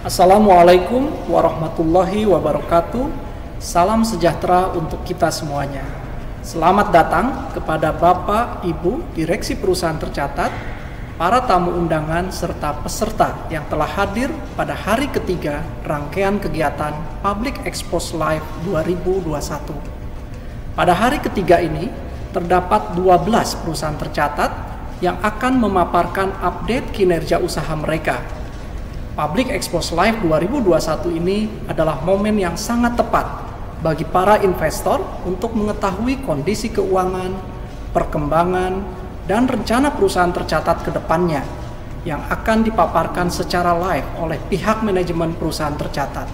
Assalamualaikum warahmatullahi wabarakatuh. Salam sejahtera untuk kita semuanya. Selamat datang kepada Bapak, Ibu, Direksi Perusahaan Tercatat, para tamu undangan, serta peserta yang telah hadir pada hari ketiga rangkaian kegiatan Public Expose Live 2021. Pada hari ketiga ini, terdapat 12 perusahaan tercatat yang akan memaparkan update kinerja usaha mereka. Public Expose Live 2021 ini adalah momen yang sangat tepat bagi para investor untuk mengetahui kondisi keuangan, perkembangan, dan rencana perusahaan tercatat ke depannya yang akan dipaparkan secara live oleh pihak manajemen perusahaan tercatat.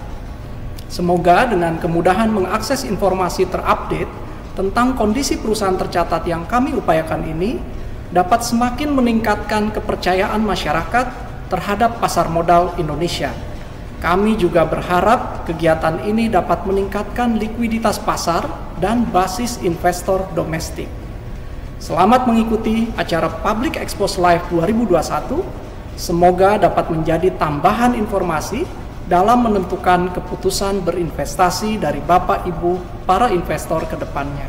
Semoga dengan kemudahan mengakses informasi terupdate tentang kondisi perusahaan tercatat yang kami upayakan ini dapat semakin meningkatkan kepercayaan masyarakat terhadap pasar modal Indonesia. Kami juga berharap kegiatan ini dapat meningkatkan likuiditas pasar dan basis investor domestik. Selamat mengikuti acara Public Expose Live 2021. Semoga dapat menjadi tambahan informasi dalam menentukan keputusan berinvestasi dari Bapak Ibu para investor ke depannya.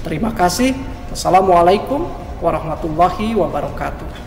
Terima kasih. Wassalamualaikum warahmatullahi wabarakatuh.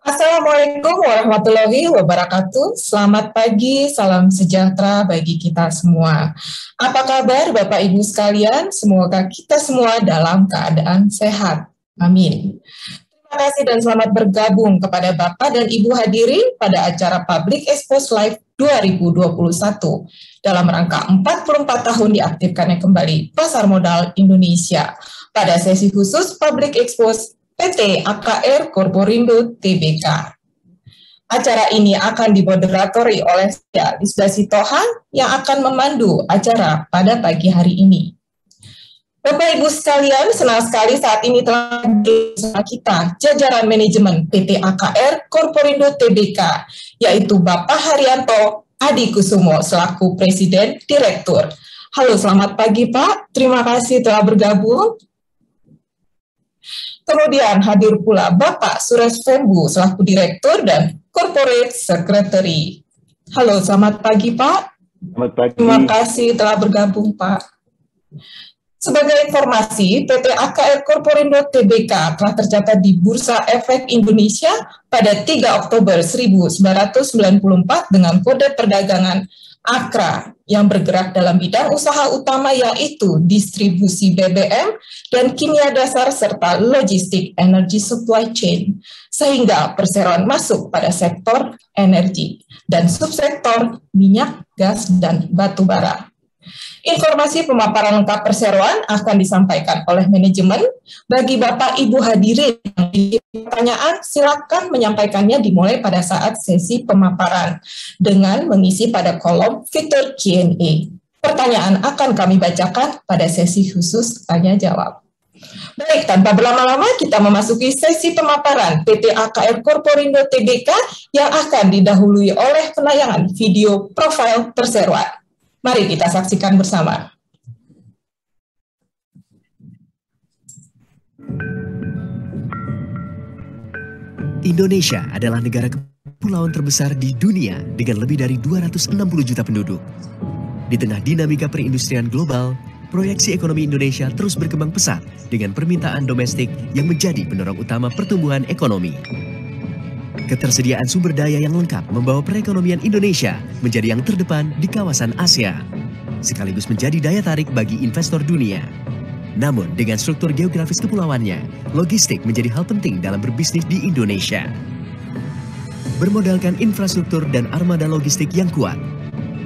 Assalamualaikum warahmatullahi wabarakatuh. Selamat pagi, salam sejahtera bagi kita semua. Apa kabar Bapak Ibu sekalian? Semoga kita semua dalam keadaan sehat. Amin. Terima kasih dan selamat bergabung kepada Bapak dan Ibu hadirin pada acara Public Expose Live 2021 dalam rangka 44 tahun diaktifkannya kembali pasar modal Indonesia pada sesi khusus Public Expose PT AKR Corporindo Tbk. Acara ini akan dimoderatori oleh saya, Lisda Sitohan, yang akan memandu acara pada pagi hari ini. Bapak Ibu sekalian, senang sekali saat ini telah bersama kita jajaran manajemen PT AKR Corporindo Tbk, yaitu Bapak Haryanto Adi Kusumo selaku Presiden Direktur. Halo, selamat pagi Pak, terima kasih telah bergabung. Kemudian hadir pula Bapak Suresh Fembu selaku Direktur dan Corporate Secretary. Halo, selamat pagi Pak. Selamat pagi. Terima kasih telah bergabung Pak. Sebagai informasi, PT AKR Corporindo Tbk telah tercatat di Bursa Efek Indonesia pada 3 Oktober 1994 dengan kode perdagangan AKRA yang bergerak dalam bidang usaha utama yaitu distribusi BBM dan kimia dasar serta logistik energy supply chain, sehingga perseroan masuk pada sektor energi dan subsektor minyak, gas, dan batu bara. Informasi pemaparan lengkap perseroan akan disampaikan oleh manajemen. Bagi Bapak Ibu hadirin yang memiliki pertanyaan, silakan menyampaikannya dimulai pada saat sesi pemaparan dengan mengisi pada kolom fitur Q&A. Pertanyaan akan kami bacakan pada sesi khusus tanya jawab. Baik, tanpa berlama-lama kita memasuki sesi pemaparan PT AKR Corporindo Tbk yang akan didahului oleh penayangan video profil perseroan. Mari kita saksikan bersama. Indonesia adalah negara kepulauan terbesar di dunia dengan lebih dari 260 juta penduduk. Di tengah dinamika perindustrian global, proyeksi ekonomi Indonesia terus berkembang pesat dengan permintaan domestik yang menjadi pendorong utama pertumbuhan ekonomi. Ketersediaan sumber daya yang lengkap membawa perekonomian Indonesia menjadi yang terdepan di kawasan Asia, sekaligus menjadi daya tarik bagi investor dunia. Namun, dengan struktur geografis kepulauannya, logistik menjadi hal penting dalam berbisnis di Indonesia. Bermodalkan infrastruktur dan armada logistik yang kuat,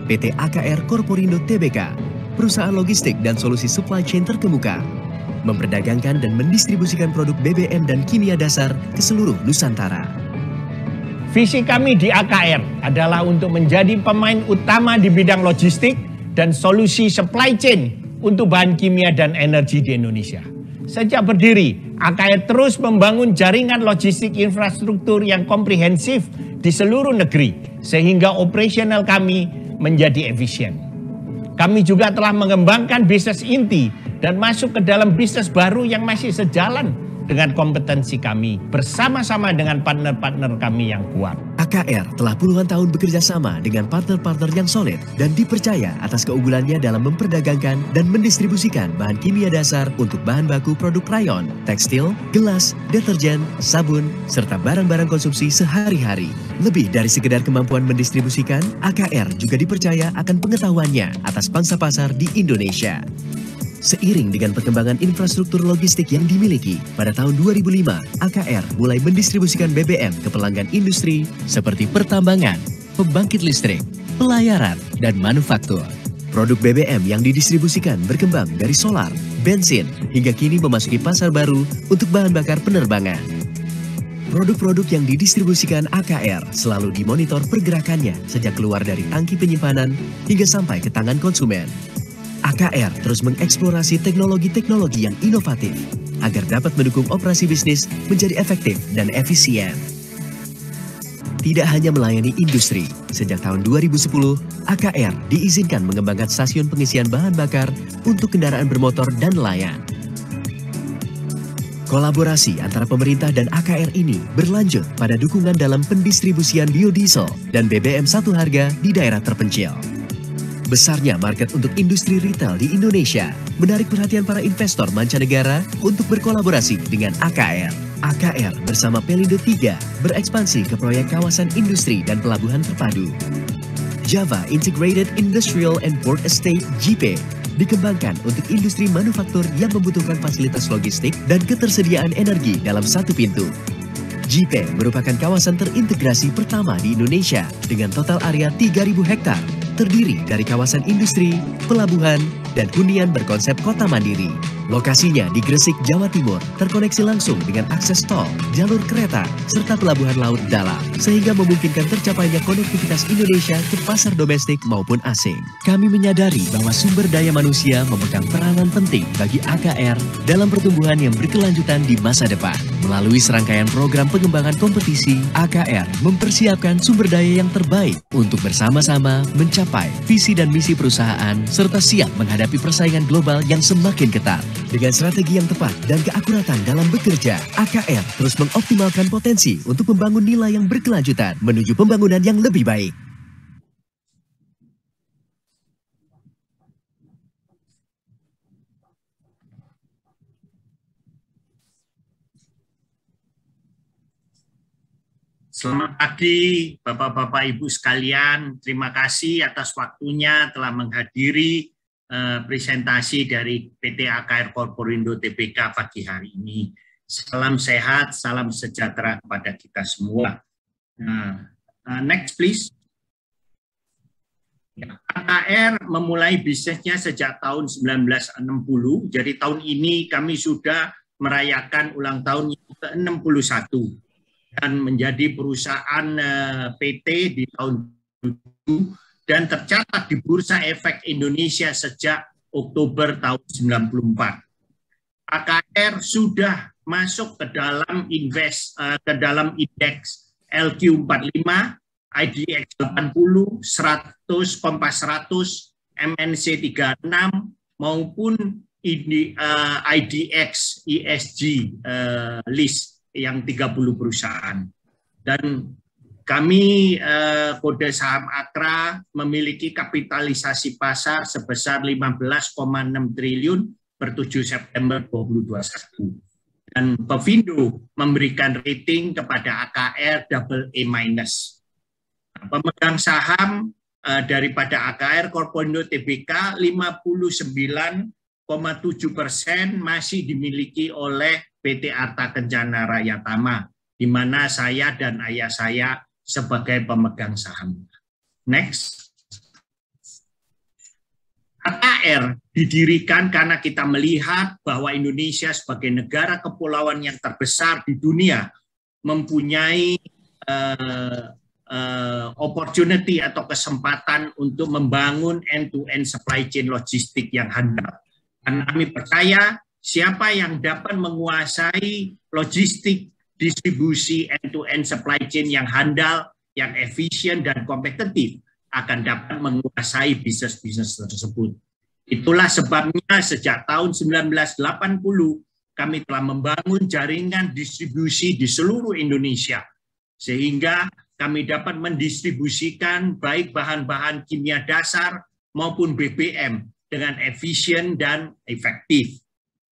PT AKR Corporindo Tbk, perusahaan logistik dan solusi supply chain terkemuka, memperdagangkan dan mendistribusikan produk BBM dan kimia dasar ke seluruh Nusantara. Visi kami di AKR adalah untuk menjadi pemain utama di bidang logistik dan solusi supply chain untuk bahan kimia dan energi di Indonesia. Sejak berdiri, AKR terus membangun jaringan logistik infrastruktur yang komprehensif di seluruh negeri, sehingga operasional kami menjadi efisien. Kami juga telah mengembangkan bisnis inti dan masuk ke dalam bisnis baru yang masih sejalan dengan kompetensi kami bersama-sama dengan partner-partner kami yang kuat. AKR telah puluhan tahun bekerja sama dengan partner-partner yang solid dan dipercaya atas keunggulannya dalam memperdagangkan dan mendistribusikan bahan kimia dasar untuk bahan baku produk rayon, tekstil, gelas, deterjen, sabun, serta barang-barang konsumsi sehari-hari. Lebih dari sekedar kemampuan mendistribusikan, AKR juga dipercaya akan pengetahuannya atas pangsa pasar di Indonesia. Seiring dengan perkembangan infrastruktur logistik yang dimiliki, pada tahun 2005, AKR mulai mendistribusikan BBM ke pelanggan industri seperti pertambangan, pembangkit listrik, pelayaran, dan manufaktur. Produk BBM yang didistribusikan berkembang dari solar, bensin, hingga kini memasuki pasar baru untuk bahan bakar penerbangan. Produk-produk yang didistribusikan AKR selalu dimonitor pergerakannya sejak keluar dari tangki penyimpanan hingga sampai ke tangan konsumen. AKR terus mengeksplorasi teknologi-teknologi yang inovatif agar dapat mendukung operasi bisnis menjadi efektif dan efisien. Tidak hanya melayani industri, sejak tahun 2010, AKR diizinkan mengembangkan stasiun pengisian bahan bakar untuk kendaraan bermotor dan nelayan. Kolaborasi antara pemerintah dan AKR ini berlanjut pada dukungan dalam pendistribusian biodiesel dan BBM satu harga di daerah terpencil. Besarnya market untuk industri retail di Indonesia menarik perhatian para investor mancanegara untuk berkolaborasi dengan AKR. AKR bersama Pelindo 3 berekspansi ke proyek kawasan industri dan pelabuhan terpadu. Java Integrated Industrial and Port Estate (JIPE) dikembangkan untuk industri manufaktur yang membutuhkan fasilitas logistik dan ketersediaan energi dalam satu pintu. JIPE merupakan kawasan terintegrasi pertama di Indonesia dengan total area 3.000 hektar, terdiri dari kawasan industri, pelabuhan, dan hunian berkonsep kota mandiri. Lokasinya di Gresik, Jawa Timur, terkoneksi langsung dengan akses tol, jalur kereta, serta pelabuhan laut dalam, sehingga memungkinkan tercapainya konektivitas Indonesia ke pasar domestik maupun asing. Kami menyadari bahwa sumber daya manusia memegang peranan penting bagi AKR dalam pertumbuhan yang berkelanjutan di masa depan. Melalui serangkaian program pengembangan kompetisi, AKR mempersiapkan sumber daya yang terbaik untuk bersama-sama mencapai visi dan misi perusahaan, serta siap menghadapi persaingan global yang semakin ketat. Dengan strategi yang tepat dan keakuratan dalam bekerja, AKR terus mengoptimalkan potensi untuk membangun nilai yang berkelanjutan menuju pembangunan yang lebih baik. Selamat pagi Bapak-Bapak Ibu sekalian, terima kasih atas waktunya telah menghadiri presentasi dari PT AKR Corporindo Tbk pagi hari ini. Salam sehat, salam sejahtera kepada kita semua. Next please. AKR memulai bisnisnya sejak tahun 1960, jadi tahun ini kami sudah merayakan ulang tahun ke-61 dan menjadi perusahaan PT di tahun 2007 dan tercatat di Bursa Efek Indonesia sejak Oktober tahun 94. AKR sudah masuk ke dalam indeks LQ45, IDX 80, 100, Kompas 100, MNC 36 maupun IDX ESG list yang 30 perusahaan. Dan Kami kode saham Akra memiliki kapitalisasi pasar sebesar 15,6 triliun per 7 September 2021. Dan Pevindo memberikan rating kepada AKR AA-. Pemegang saham daripada AKR Korporindo Tbk 59,7% masih dimiliki oleh PT Arta Kencana Raya Tama, di mana saya dan ayah saya sebagai pemegang saham. Next. AKR didirikan karena kita melihat bahwa Indonesia sebagai negara kepulauan yang terbesar di dunia mempunyai opportunity atau kesempatan untuk membangun end-to-end supply chain logistik yang handal. Dan kami percaya siapa yang dapat menguasai logistik distribusi end-to-end supply chain yang handal, yang efisien dan kompetitif akan dapat menguasai bisnis-bisnis tersebut. Itulah sebabnya sejak tahun 1980 kami telah membangun jaringan distribusi di seluruh Indonesia, sehingga kami dapat mendistribusikan baik bahan-bahan kimia dasar maupun BBM dengan efisien dan efektif.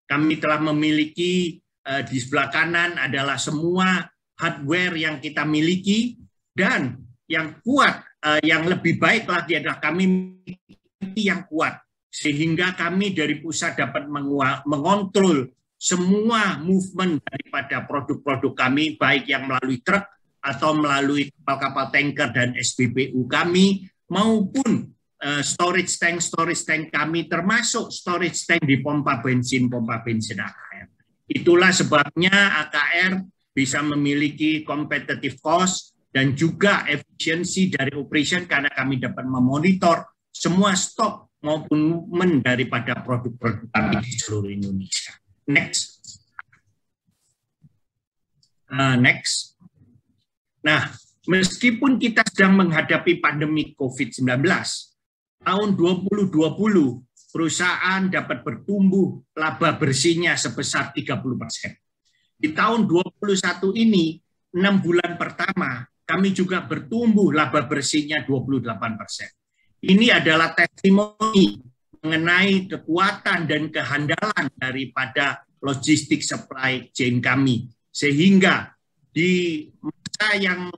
Kami telah memiliki di sebelah kanan adalah semua hardware yang kita miliki, dan yang kuat, yang lebih baik lagi adalah kami memiliki yang kuat, sehingga kami dari pusat dapat mengontrol semua movement daripada produk-produk kami, baik yang melalui truk atau melalui kapal-kapal tanker dan SPBU kami, maupun storage tank kami, termasuk storage tank di pompa bensin AKR. Itulah sebabnya AKR bisa memiliki competitive cost dan juga efisiensi dari operation, karena kami dapat memonitor semua stok maupun movement daripada produk-produk kami di seluruh Indonesia. Next. Next. Nah, meskipun kita sedang menghadapi pandemi COVID-19, tahun 2020 perusahaan dapat bertumbuh laba bersihnya sebesar 30%. Di tahun 2021 ini, 6 bulan pertama, kami juga bertumbuh laba bersihnya 28%. Ini adalah testimoni mengenai kekuatan dan kehandalan daripada logistik supply chain kami. Sehingga di masa yang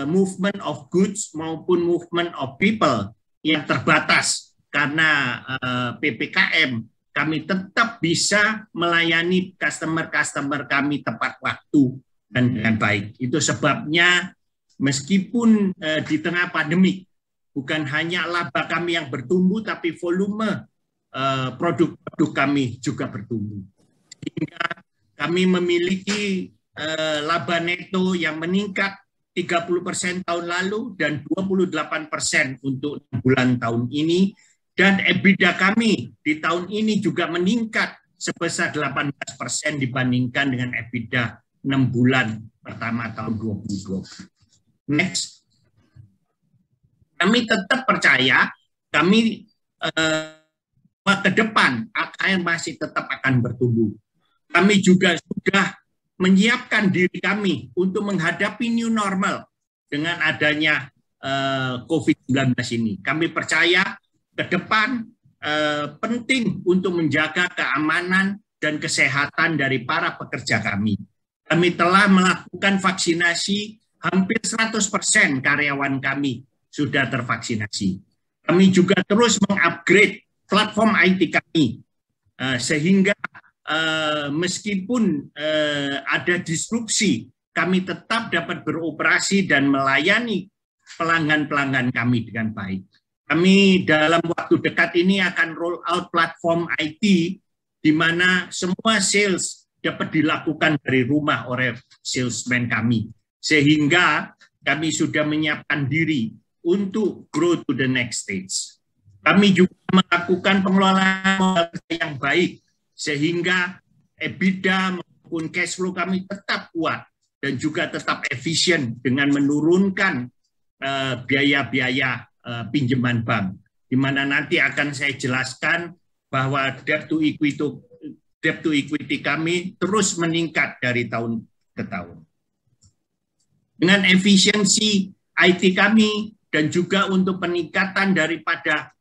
movement of goods maupun movement of people yang terbatas karena PPKM, kami tetap bisa melayani customer-customer kami tepat waktu dan dengan baik. Itu sebabnya meskipun di tengah pandemi, bukan hanya laba kami yang bertumbuh, tapi volume produk-produk kami juga bertumbuh. Sehingga kami memiliki laba neto yang meningkat 30% tahun lalu dan 28% untuk 6 bulan tahun ini. Dan EBITDA kami di tahun ini juga meningkat sebesar 18% dibandingkan dengan EBITDA 6 bulan pertama tahun 2020. Next. Kami tetap percaya, kami ke depan AKR masih tetap akan bertumbuh. Kami juga sudah menyiapkan diri kami untuk menghadapi new normal dengan adanya COVID-19 ini. Kami percaya ke depan penting untuk menjaga keamanan dan kesehatan dari para pekerja kami. Kami telah melakukan vaksinasi, hampir 100% karyawan kami sudah tervaksinasi. Kami juga terus mengupgrade platform IT kami, sehingga meskipun ada disrupsi, kami tetap dapat beroperasi dan melayani pelanggan-pelanggan kami dengan baik. Kami dalam waktu dekat ini akan roll out platform IT, di mana semua sales dapat dilakukan dari rumah oleh salesman kami. Sehingga kami sudah menyiapkan diri untuk grow to the next stage. Kami juga melakukan pengelolaan yang baik, sehingga EBITDA maupun cash flow kami tetap kuat dan juga tetap efisien dengan menurunkan biaya-biaya pinjaman bank, di mana nanti akan saya jelaskan bahwa debt to equity kami terus meningkat dari tahun ke tahun. Dengan efisiensi IT kami dan juga untuk peningkatan daripada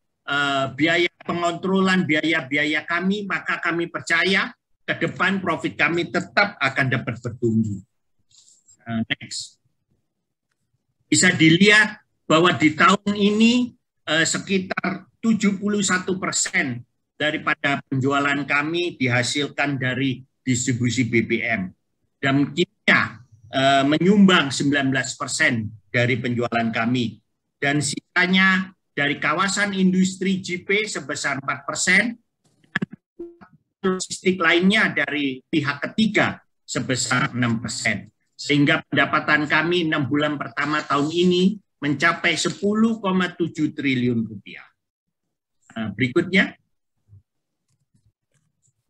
biaya pengontrolan biaya-biaya kami, maka kami percaya ke depan profit kami tetap akan dapat bertumbuh. Next. Bisa dilihat bahwa di tahun ini sekitar 71% daripada penjualan kami dihasilkan dari distribusi BBM. Dan kimia menyumbang 19% dari penjualan kami. Dan sisanya dari kawasan industri JP sebesar 4%, logistik lainnya dari pihak ketiga sebesar 6%. Sehingga pendapatan kami 6 bulan pertama tahun ini mencapai 10,7 triliun rupiah. Berikutnya.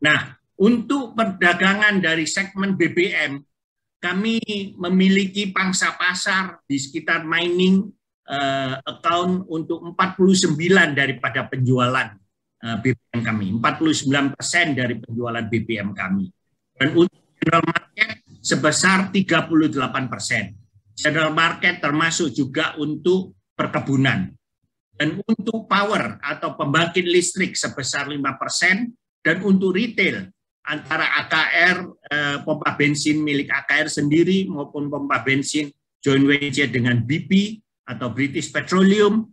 Nah, untuk perdagangan dari segmen BBM, kami memiliki pangsa pasar di sekitar mining account untuk 49 daripada penjualan BBM kami, 49% dari penjualan BBM kami. Dan untuk general market sebesar 38%. General market termasuk juga untuk perkebunan. Dan untuk power atau pembangkit listrik sebesar 5%, dan untuk retail antara AKR, pompa bensin milik AKR sendiri maupun pompa bensin joint venture dengan BP atau British Petroleum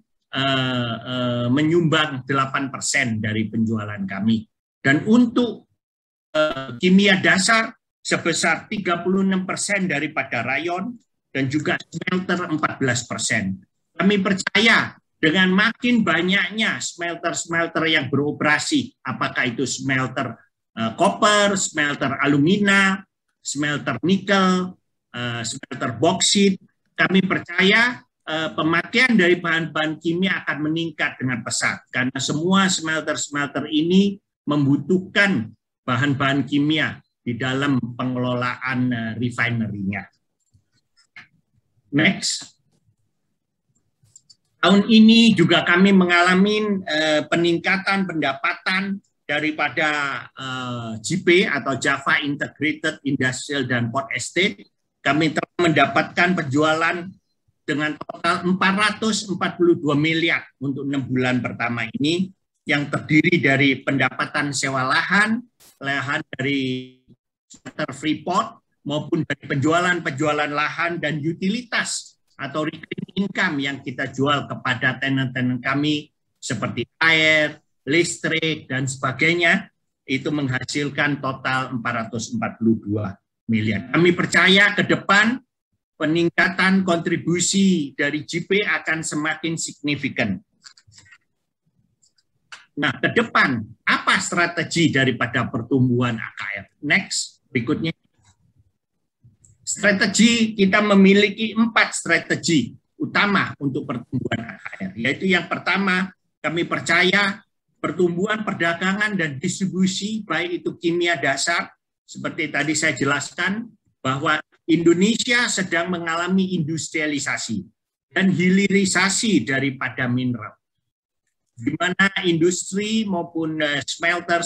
menyumbang 8% dari penjualan kami. Dan untuk kimia dasar sebesar 36% daripada rayon dan juga smelter 14%. Kami percaya dengan makin banyaknya smelter-smelter yang beroperasi, apakah itu smelter koper, smelter alumina, smelter nikel, smelter boksit, kami percaya pemakaian dari bahan-bahan kimia akan meningkat dengan pesat karena semua smelter-smelter ini membutuhkan bahan-bahan kimia di dalam pengelolaan refinery-nya. Next. Tahun ini juga kami mengalami peningkatan pendapatan daripada JP atau Java Integrated Industrial dan Port Estate. Kami telah mendapatkan penjualan dengan total 442 miliar untuk 6 bulan pertama ini, yang terdiri dari pendapatan sewa lahan dari sektor Freeport, maupun dari penjualan lahan dan utilitas atau recurring income yang kita jual kepada tenant-tenant kami seperti air, listrik, dan sebagainya, itu menghasilkan total 442 miliar. Kami percaya ke depan peningkatan kontribusi dari JP akan semakin signifikan. Nah, ke depan, apa strategi daripada pertumbuhan AKR? Next, berikutnya. Strategi, kita memiliki 4 strategi utama untuk pertumbuhan AKR. Yaitu yang pertama, kami percaya pertumbuhan perdagangan dan distribusi, baik itu kimia dasar, seperti tadi saya jelaskan, bahwa Indonesia sedang mengalami industrialisasi dan hilirisasi daripada mineral, di mana industri maupun smelter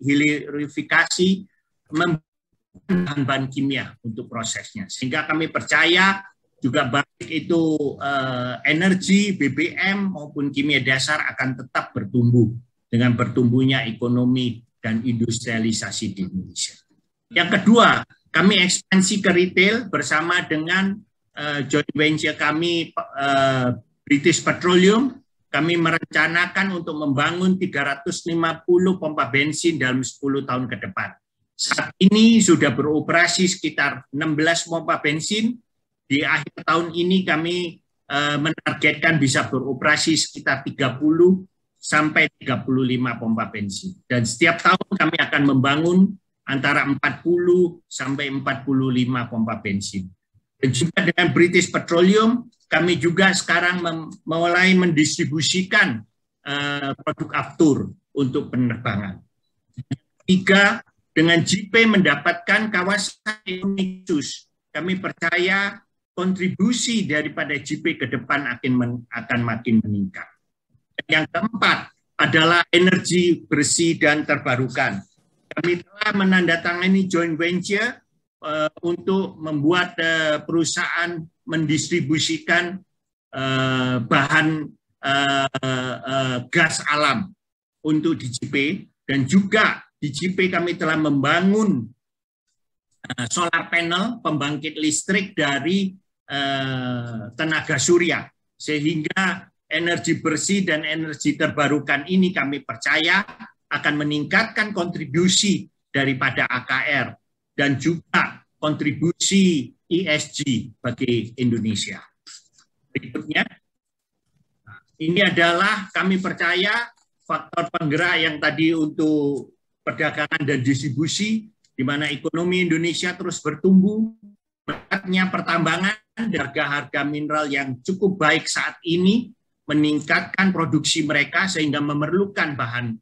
hilirifikasi membutuhkan bahan kimia untuk prosesnya. Sehingga kami percaya juga baik itu energi, BBM maupun kimia dasar akan tetap bertumbuh dengan bertumbuhnya ekonomi dan industrialisasi di Indonesia. Yang kedua, kami ekspansi ke retail bersama dengan joint venture kami British Petroleum. Kami merencanakan untuk membangun 350 pompa bensin dalam 10 tahun ke depan. Saat ini sudah beroperasi sekitar 16 pompa bensin. Di akhir tahun ini kami menargetkan bisa beroperasi sekitar 30 sampai 35 pompa bensin. Dan setiap tahun kami akan membangun antara 40 sampai 45 pompa bensin. Dan juga dengan British Petroleum, kami juga sekarang mulai mendistribusikan produk aftur untuk penerbangan. Ketiga, dengan JP mendapatkan kawasan ekonomi khusus, kami percaya kontribusi daripada JP ke depan akan makin meningkat. Yang keempat adalah energi bersih dan terbarukan. Kami telah menandatangani joint venture untuk membuat perusahaan mendistribusikan bahan gas alam untuk DJP, dan juga DJP kami telah membangun solar panel pembangkit listrik dari tenaga surya, sehingga energi bersih dan energi terbarukan ini kami percaya akan meningkatkan kontribusi daripada AKR dan juga kontribusi ESG bagi Indonesia. Berikutnya, ini adalah kami percaya faktor penggerak yang tadi untuk perdagangan dan distribusi, di mana ekonomi Indonesia terus bertumbuh, beratnya pertambangan, harga mineral yang cukup baik saat ini meningkatkan produksi mereka sehingga memerlukan bahan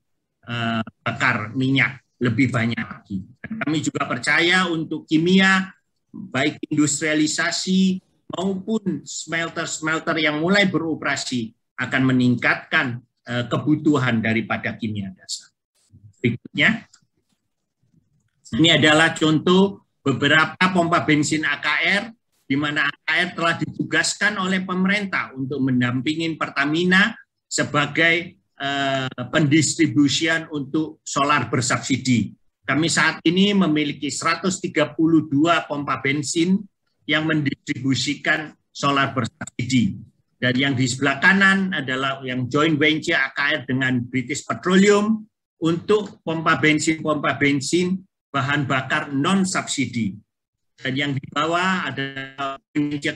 bakar minyak lebih banyak lagi. Dan kami juga percaya untuk kimia, baik industrialisasi maupun smelter-smelter yang mulai beroperasi akan meningkatkan kebutuhan daripada kimia dasar. Berikutnya, ini adalah contoh beberapa pompa bensin AKR, di mana AKR telah ditugaskan oleh pemerintah untuk mendampingi Pertamina sebagai pendistribusian untuk solar bersubsidi. Kami saat ini memiliki 132 pompa bensin yang mendistribusikan solar bersubsidi. Dan yang di sebelah kanan adalah yang joint venture AKR dengan British Petroleum untuk pompa bensin bahan bakar non-subsidi. Dan yang di bawah adalah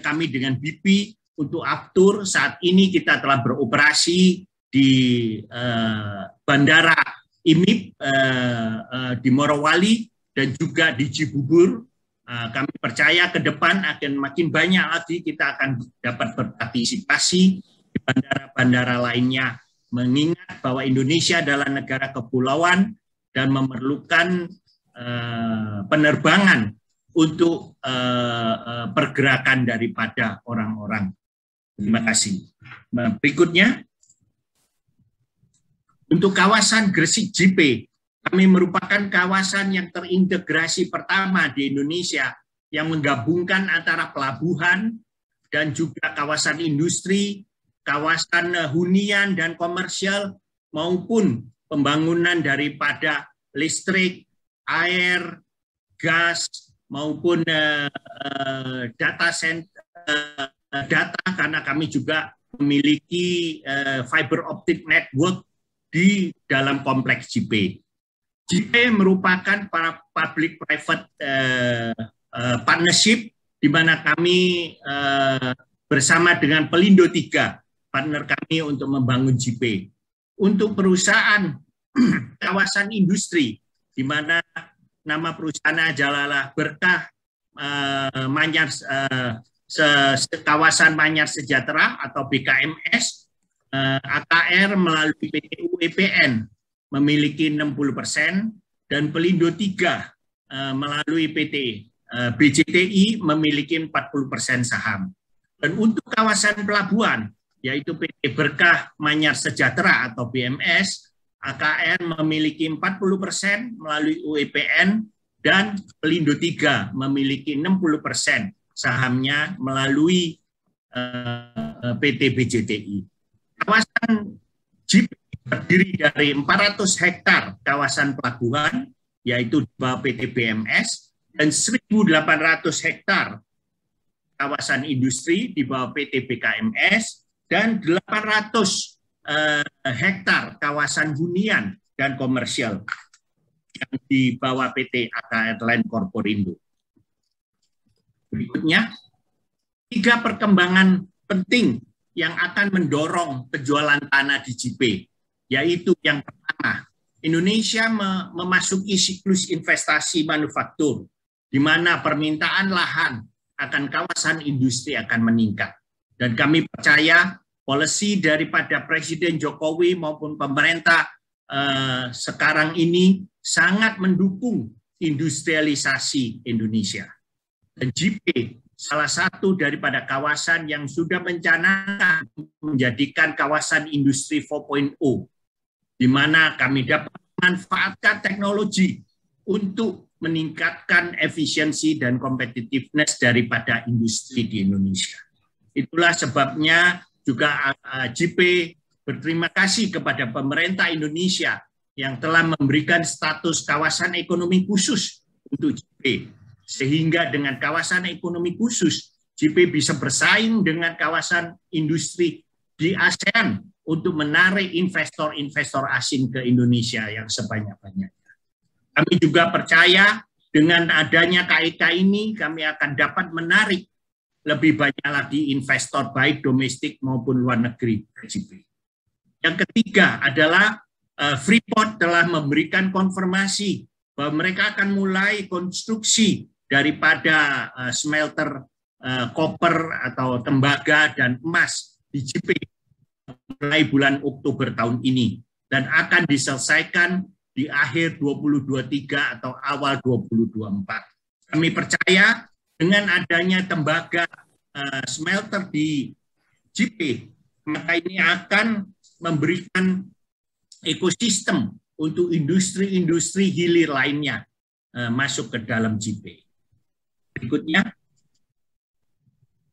kami dengan BP untuk Aftur. Saat ini kita telah beroperasi di Bandara IMIP di Morowali dan juga di Cibubur. Kami percaya ke depan akan makin banyak lagi kita akan dapat berpartisipasi di bandara-bandara lainnya, mengingat bahwa Indonesia adalah negara kepulauan dan memerlukan penerbangan untuk pergerakan daripada orang-orang. Terima kasih. Berikutnya, untuk kawasan Gresik JP, kami merupakan kawasan yang terintegrasi pertama di Indonesia yang menggabungkan antara pelabuhan dan juga kawasan industri, kawasan hunian dan komersial, maupun pembangunan daripada listrik, air, gas, maupun data karena kami juga memiliki fiber optic network di dalam kompleks JP. JP merupakan para public-private partnership, di mana kami bersama dengan Pelindo 3, partner kami untuk membangun JP. Untuk perusahaan kawasan industri, di mana nama perusahaan adalah Berkah Manyar Kawasan Manyar Sejahtera atau BKMS, AKR melalui PT UEPN memiliki 60% dan Pelindo 3 melalui PT BJTI memiliki 40% saham. Dan untuk kawasan pelabuhan, yaitu PT Berkah Manyar Sejahtera atau BMS, AKR memiliki 40% melalui UEPN dan Pelindo 3 memiliki 60% sahamnya melalui PT BJTI. Kawasan JP terdiri dari 400 hektar kawasan pelabuhan, yaitu di bawah PT BMS, dan 1.800 hektar kawasan industri di bawah PT BKMS, dan 800 hektar kawasan hunian dan komersial yang di bawah PT AKR Land Corporindo. Berikutnya, 3 perkembangan penting yang akan mendorong penjualan tanah di JP, yaitu yang pertama, Indonesia memasuki siklus investasi manufaktur, di mana permintaan lahan akan kawasan industri akan meningkat. Dan kami percaya policy daripada Presiden Jokowi maupun pemerintah sekarang ini sangat mendukung industrialisasi Indonesia. Dan JP salah satu daripada kawasan yang sudah mencanangkan menjadikan kawasan industri 4.0, di mana kami dapat memanfaatkan teknologi untuk meningkatkan efisiensi dan competitiveness daripada industri di Indonesia. Itulah sebabnya juga JP berterima kasih kepada pemerintah Indonesia yang telah memberikan status kawasan ekonomi khusus untuk JP. Sehingga dengan kawasan ekonomi khusus, JP bisa bersaing dengan kawasan industri di ASEAN untuk menarik investor-investor asing ke Indonesia yang sebanyak-banyaknya. Kami juga percaya dengan adanya KEK ini kami akan dapat menarik lebih banyak lagi investor baik domestik maupun luar negeri ke JP. Yang ketiga adalah Freeport telah memberikan konfirmasi bahwa mereka akan mulai konstruksi daripada smelter koper atau tembaga dan emas di JP mulai bulan Oktober tahun ini dan akan diselesaikan di akhir 2023 atau awal 2024. Kami percaya dengan adanya tembaga smelter di JP, maka ini akan memberikan ekosistem untuk industri-industri hilir lainnya masuk ke dalam JP. Berikutnya.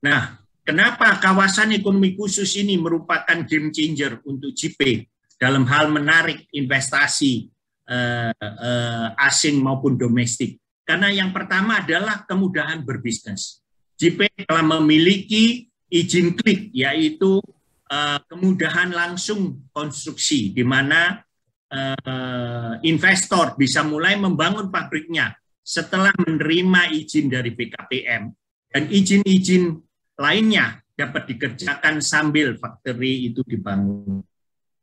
Nah, kenapa kawasan ekonomi khusus ini merupakan game changer untuk JP dalam hal menarik investasi asing maupun domestik? Karena yang pertama adalah kemudahan berbisnis. JP telah memiliki izin klik, yaitu kemudahan langsung konstruksi, di mana investor bisa mulai membangun pabriknya setelah menerima izin dari BKPM, dan izin-izin lainnya dapat dikerjakan sambil factory itu dibangun.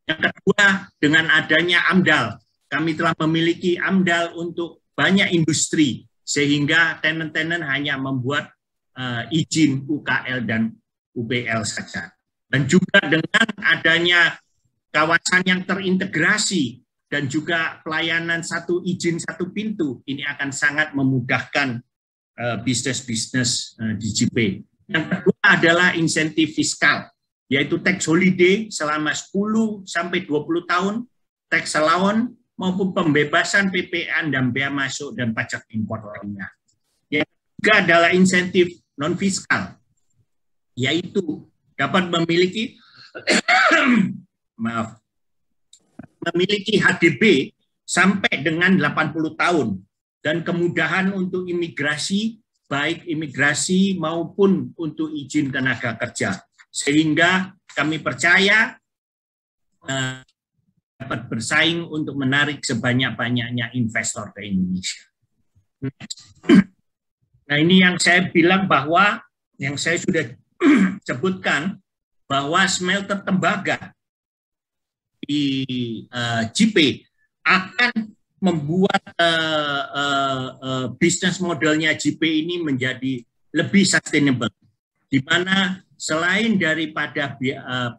Yang kedua, dengan adanya AMDAL, kami telah memiliki AMDAL untuk banyak industri, sehingga tenant-tenant hanya membuat izin UKL dan UBL saja. Dan juga dengan adanya kawasan yang terintegrasi dan juga pelayanan satu izin satu pintu, ini akan sangat memudahkan bisnis-bisnis di JP. Yang kedua adalah insentif fiskal, yaitu tax holiday selama 10 sampai 20 tahun, tax allowance maupun pembebasan PPN dan bea masuk dan pajak impor lainnya. Yang ketiga adalah insentif non fiskal, yaitu dapat memiliki memiliki HDB sampai dengan 80 tahun dan kemudahan untuk imigrasi, baik imigrasi maupun untuk izin tenaga kerja. Sehingga kami percaya dapat bersaing untuk menarik sebanyak-banyaknya investor ke Indonesia. Nah, ini yang saya bilang bahwa, yang saya sudah sebutkan, bahwa smelter tembaga di JP akan membuat bisnis modelnya JP ini menjadi lebih sustainable, di mana selain daripada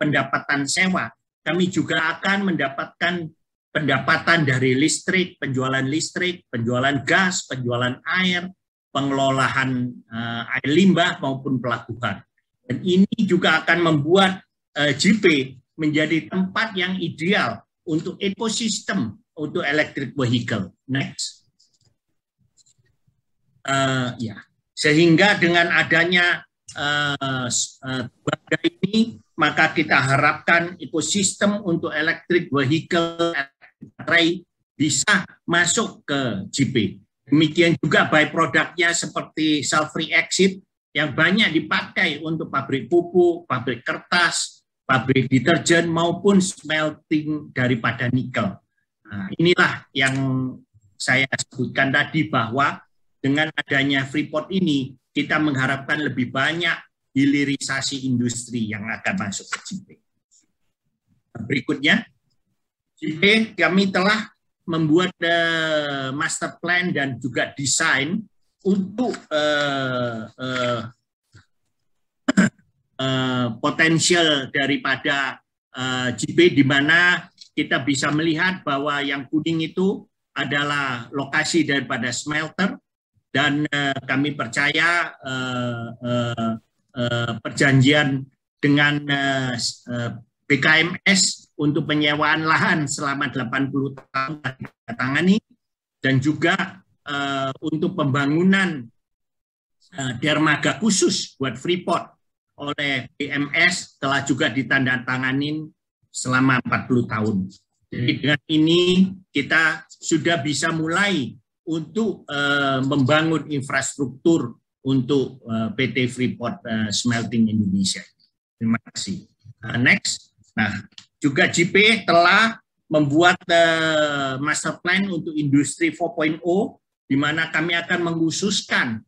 pendapatan sewa, kami juga akan mendapatkan pendapatan dari listrik, penjualan gas, penjualan air, pengelolaan air limbah maupun pelabuhan. Dan ini juga akan membuat JP menjadi tempat yang ideal untuk ekosistem untuk electric vehicle. Next. Sehingga dengan adanya tembaga ini, maka kita harapkan ekosistem untuk electric vehicle bisa masuk ke JP. Demikian juga by-productnya seperti sulfuric acid yang banyak dipakai untuk pabrik pupuk, pabrik kertas, pabrik deterjen maupun smelting daripada nikel. Nah, inilah yang saya sebutkan tadi, bahwa dengan adanya Freeport ini kita mengharapkan lebih banyak hilirisasi industri yang akan masuk ke JP. Berikutnya, JP kami telah membuat master plan dan juga desain untuk potensial daripada JP, di mana kita bisa melihat bahwa yang kuning itu adalah lokasi daripada smelter, dan kami percaya perjanjian dengan BKMS untuk penyewaan lahan selama 80 tahun ditangani, dan juga untuk pembangunan dermaga khusus buat Freeport oleh BMS telah juga ditandatanganin selama 40 tahun. Jadi dengan ini kita sudah bisa mulai untuk membangun infrastruktur untuk PT Freeport Smelting Indonesia. Terima kasih. Next. Nah, juga JP telah membuat master plan untuk industri 4.0, di mana kami akan mengkhususkan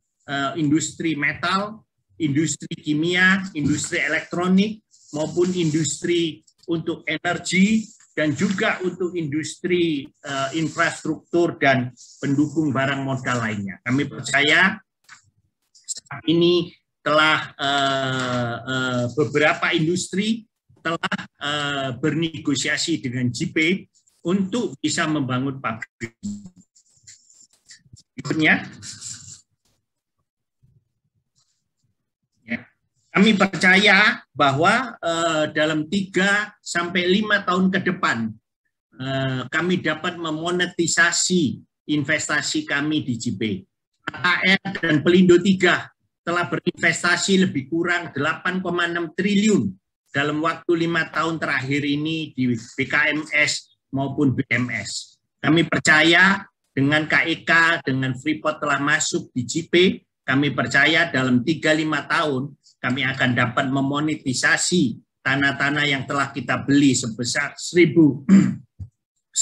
industri metal, industri kimia, industri elektronik, maupun industri untuk energi, dan juga untuk industri infrastruktur dan pendukung barang modal lainnya. Kami percaya saat ini telah beberapa industri telah bernegosiasi dengan JP untuk bisa membangun pabrik. Berikutnya, kami percaya bahwa dalam 3 sampai 5 tahun ke depan kami dapat memonetisasi investasi kami di JP. AKR dan Pelindo 3 telah berinvestasi lebih kurang 8,6 triliun dalam waktu 5 tahun terakhir ini di BKMS maupun BMS. Kami percaya dengan KEK, dengan Freeport telah masuk di JP, kami percaya dalam 3-5 tahun kami akan dapat memonetisasi tanah-tanah yang telah kita beli sebesar 1.250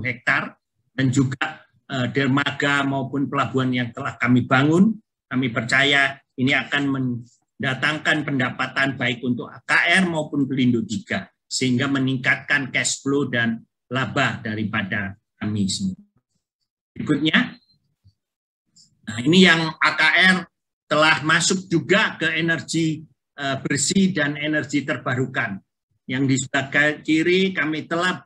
hektar dan juga dermaga maupun pelabuhan yang telah kami bangun. Kami percaya ini akan mendatangkan pendapatan baik untuk AKR maupun Pelindo 3 sehingga meningkatkan cash flow dan laba daripada kami semua. Berikutnya, nah ini yang AKR telah masuk juga ke energi bersih dan energi terbarukan. Yang di sebelah kiri kami telah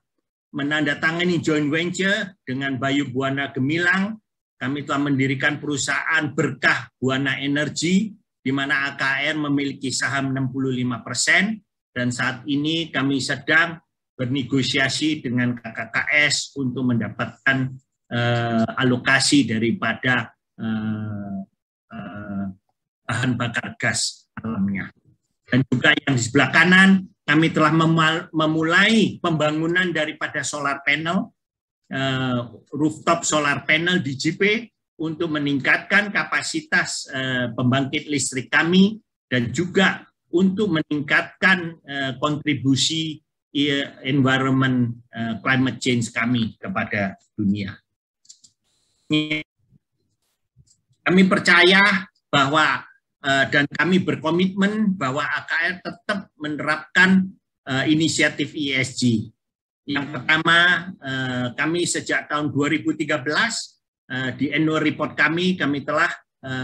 menandatangani joint venture dengan Bayu Buana Gemilang. Kami telah mendirikan perusahaan Berkah Buana Energy, di mana AKR memiliki saham 65%, dan saat ini kami sedang bernegosiasi dengan KKKS untuk mendapatkan alokasi daripada bahan bakar gas alamnya. Dan juga yang di sebelah kanan, kami telah memulai pembangunan daripada solar panel, rooftop solar panel di JP untuk meningkatkan kapasitas pembangkit listrik kami dan juga untuk meningkatkan kontribusi environment climate change kami kepada dunia. Kami percaya bahwa dan kami berkomitmen bahwa AKR tetap menerapkan inisiatif ESG. Yang pertama, kami sejak tahun 2013 di annual report kami telah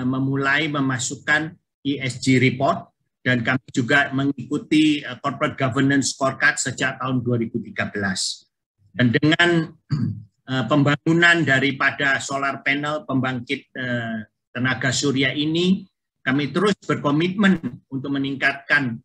memulai memasukkan ESG report, dan kami juga mengikuti corporate governance scorecard sejak tahun 2013. Dan dengan pembangunan daripada solar panel pembangkit tenaga surya ini, kami terus berkomitmen untuk meningkatkan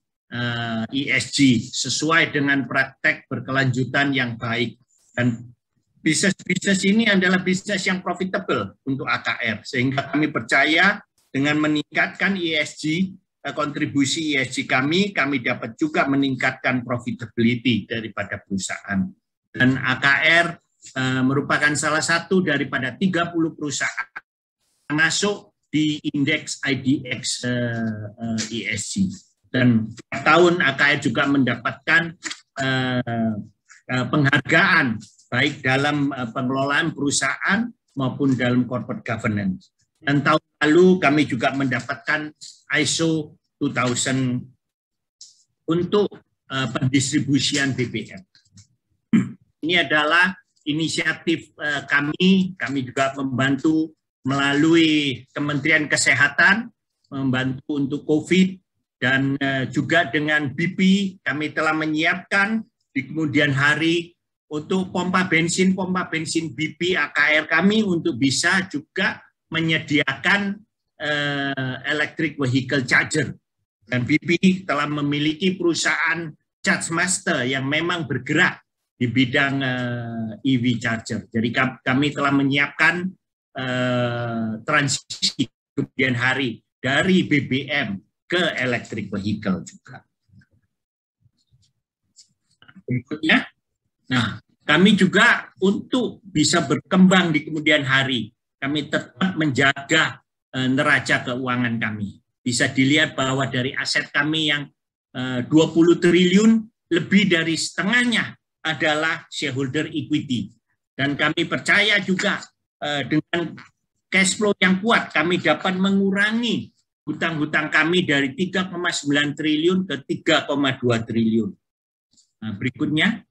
ESG sesuai dengan praktek berkelanjutan yang baik. Dan bisnis ini adalah bisnis yang profitable untuk AKR, sehingga kami percaya dengan meningkatkan ESG, kontribusi ESG kami dapat juga meningkatkan profitability daripada perusahaan. Dan AKR merupakan salah satu daripada 30 perusahaan masuk di indeks IDX ESG. Dan tiap tahun AKR juga mendapatkan penghargaan baik dalam pengelolaan perusahaan maupun dalam corporate governance. Dan tahun lalu kami juga mendapatkan ISO 2000 untuk pendistribusian BBM. Ini adalah inisiatif kami juga membantu melalui Kementerian Kesehatan, membantu untuk COVID, dan juga dengan BP kami telah menyiapkan di kemudian hari untuk pompa bensin BP AKR kami untuk bisa juga menyediakan electric vehicle charger. Dan BP telah memiliki perusahaan Charge Master yang memang bergerak di bidang EV charger. Jadi kami telah menyiapkan transisi kemudian hari dari BBM ke electric vehicle juga. Berikutnya, nah kami juga untuk bisa berkembang di kemudian hari, kami tetap menjaga neraca keuangan kami. Bisa dilihat bahwa dari aset kami yang 20 triliun, lebih dari setengahnya adalah shareholder equity. Dan kami percaya juga dengan cash flow yang kuat, kami dapat mengurangi hutang-hutang kami dari 3,9 triliun ke 3,2 triliun. Nah, berikutnya,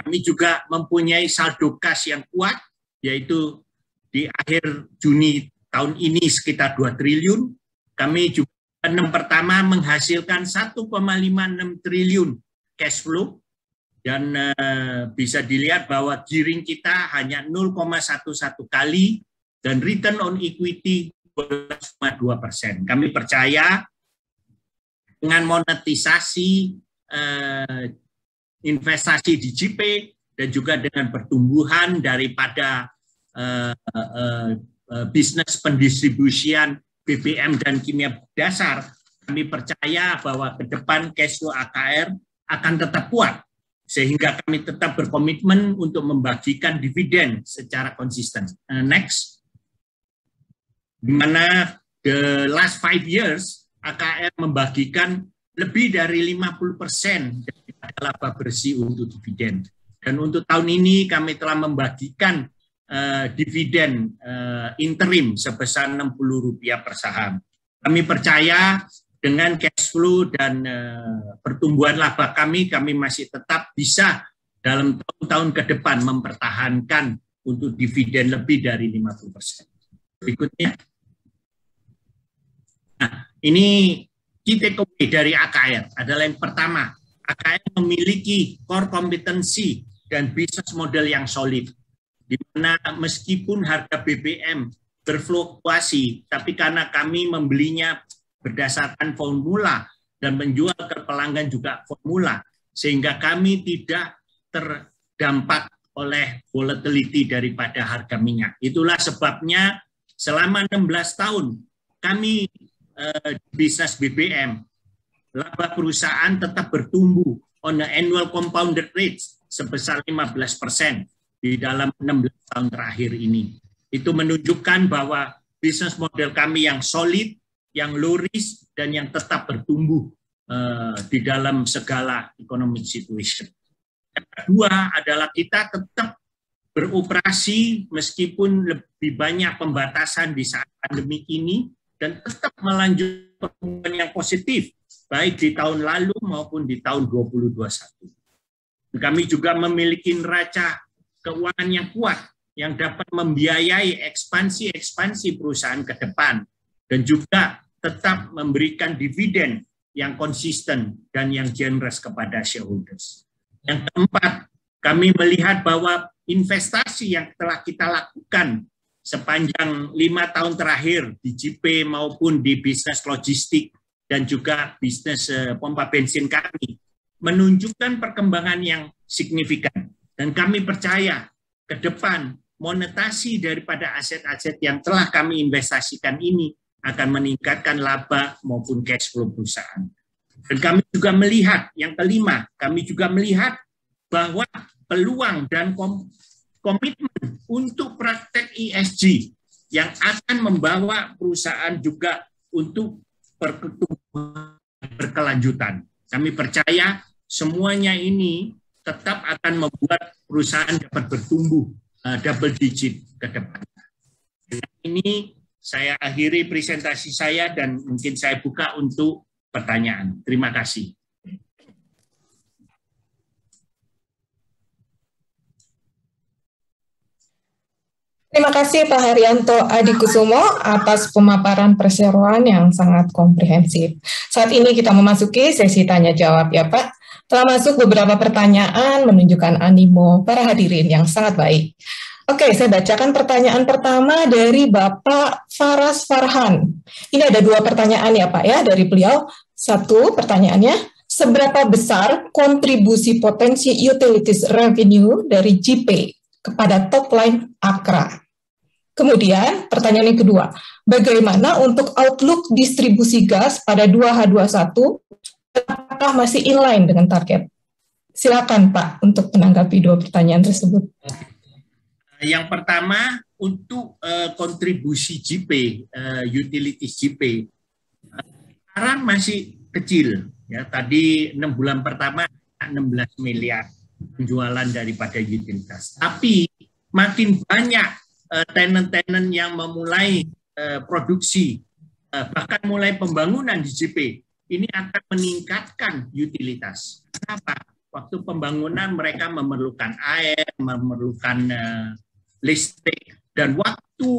kami juga mempunyai saldo kas yang kuat, yaitu di akhir Juni tahun ini sekitar 2 triliun. Kami juga pertama menghasilkan 1,56 triliun cash flow, dan bisa dilihat bahwa gearing kita hanya 0,11 kali dan return on equity 12,2%. Kami percaya dengan monetisasi investasi di JP dan juga dengan pertumbuhan daripada bisnis pendistribusian BBM dan kimia dasar, kami percaya bahwa ke depan cash flow AKR akan tetap kuat, sehingga kami tetap berkomitmen untuk membagikan dividen secara konsisten. Next, di mana the last 5 years AKR membagikan lebih dari 50% dari laba bersih untuk dividen. Dan untuk tahun ini kami telah membagikan dividen interim sebesar Rp60 per saham. Kami percaya dengan cash flow dan pertumbuhan laba kami masih tetap bisa dalam tahun-tahun ke depan mempertahankan untuk dividen lebih dari 50%. Berikutnya. Nah, ini key takeaway dari AKR adalah yang pertama, AKR memiliki core kompetensi dan bisnis model yang solid, di mana meskipun harga BBM berfluktuasi, tapi karena kami membelinya berdasarkan formula dan menjual ke pelanggan juga formula, sehingga kami tidak terdampak oleh volatility daripada harga minyak. Itulah sebabnya selama 16 tahun kami bisnis BBM, laba perusahaan tetap bertumbuh on the annual compounded rates sebesar 15% di dalam 16 tahun terakhir ini. Itu menunjukkan bahwa bisnis model kami yang solid, yang low risk, dan yang tetap bertumbuh di dalam segala economic situation. Yang kedua adalah kita tetap beroperasi meskipun lebih banyak pembatasan di saat pandemi ini, dan tetap melanjutkan pertumbuhan yang positif, baik di tahun lalu maupun di tahun 2021. Kami juga memiliki neraca keuangan yang kuat, yang dapat membiayai ekspansi perusahaan ke depan, dan juga tetap memberikan dividen yang konsisten dan yang generous kepada shareholders. Yang keempat, kami melihat bahwa investasi yang telah kita lakukan sepanjang 5 tahun terakhir di JP maupun di bisnis logistik dan juga bisnis pompa bensin kami menunjukkan perkembangan yang signifikan. Dan kami percaya ke depan monetasi daripada aset-aset yang telah kami investasikan ini akan meningkatkan laba maupun cash flow perusahaan. Dan kami juga melihat, yang kelima, kami juga melihat bahwa peluang dan komitmen untuk praktek ESG yang akan membawa perusahaan juga untuk pertumbuhan berkelanjutan. Kami percaya semuanya ini tetap akan membuat perusahaan dapat bertumbuh double digit ke depan. Dengan ini saya akhiri presentasi saya dan mungkin saya buka untuk pertanyaan. Terima kasih. Terima kasih Pak Haryanto Adikusumo atas pemaparan perseroan yang sangat komprehensif. Saat ini kita memasuki sesi tanya jawab ya Pak. Telah masuk beberapa pertanyaan menunjukkan animo para hadirin yang sangat baik. Oke, saya bacakan pertanyaan pertama dari Bapak Faras Farhan. Ini ada 2 pertanyaan ya Pak ya dari beliau. Satu pertanyaannya, seberapa besar kontribusi potensi utilities revenue dari JP kepada top line Akra? Kemudian pertanyaan yang kedua, bagaimana untuk outlook distribusi gas pada 2H21, apakah masih inline dengan target? Silakan Pak untuk menanggapi dua pertanyaan tersebut. Yang pertama, untuk kontribusi JP, utilities JP, sekarang masih kecil. Ya, tadi 6 bulan pertama 16 miliar penjualan daripada utilitas. Tapi makin banyak tenant-tenant yang memulai produksi, bahkan mulai pembangunan di JP, ini akan meningkatkan utilitas. Kenapa? Waktu pembangunan mereka memerlukan air, memerlukan listrik, dan waktu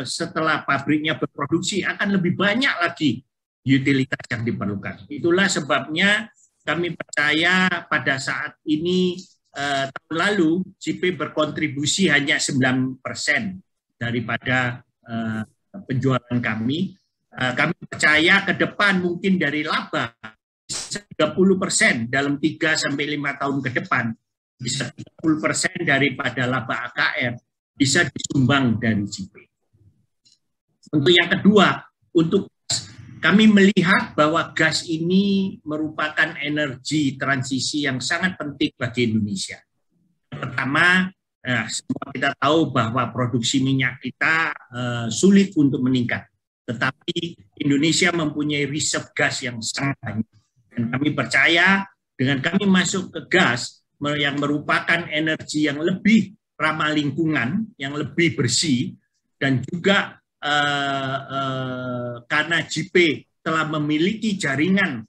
setelah pabriknya berproduksi akan lebih banyak lagi utilitas yang diperlukan. Itulah sebabnya kami percaya pada saat ini tahun lalu JP berkontribusi hanya 9% daripada penjualan kami. Kami percaya ke depan mungkin dari laba 30% dalam 3-5 tahun ke depan, bisa 30% daripada laba AKR bisa disumbang dari JP. Untuk yang kedua, untuk kami melihat bahwa gas ini merupakan energi transisi yang sangat penting bagi Indonesia. Pertama, semua kita tahu bahwa produksi minyak kita sulit untuk meningkat. Tetapi Indonesia mempunyai reserve gas yang sangat banyak. Dan kami percaya dengan kami masuk ke gas yang merupakan energi yang lebih ramah lingkungan, yang lebih bersih, dan juga karena JP telah memiliki jaringan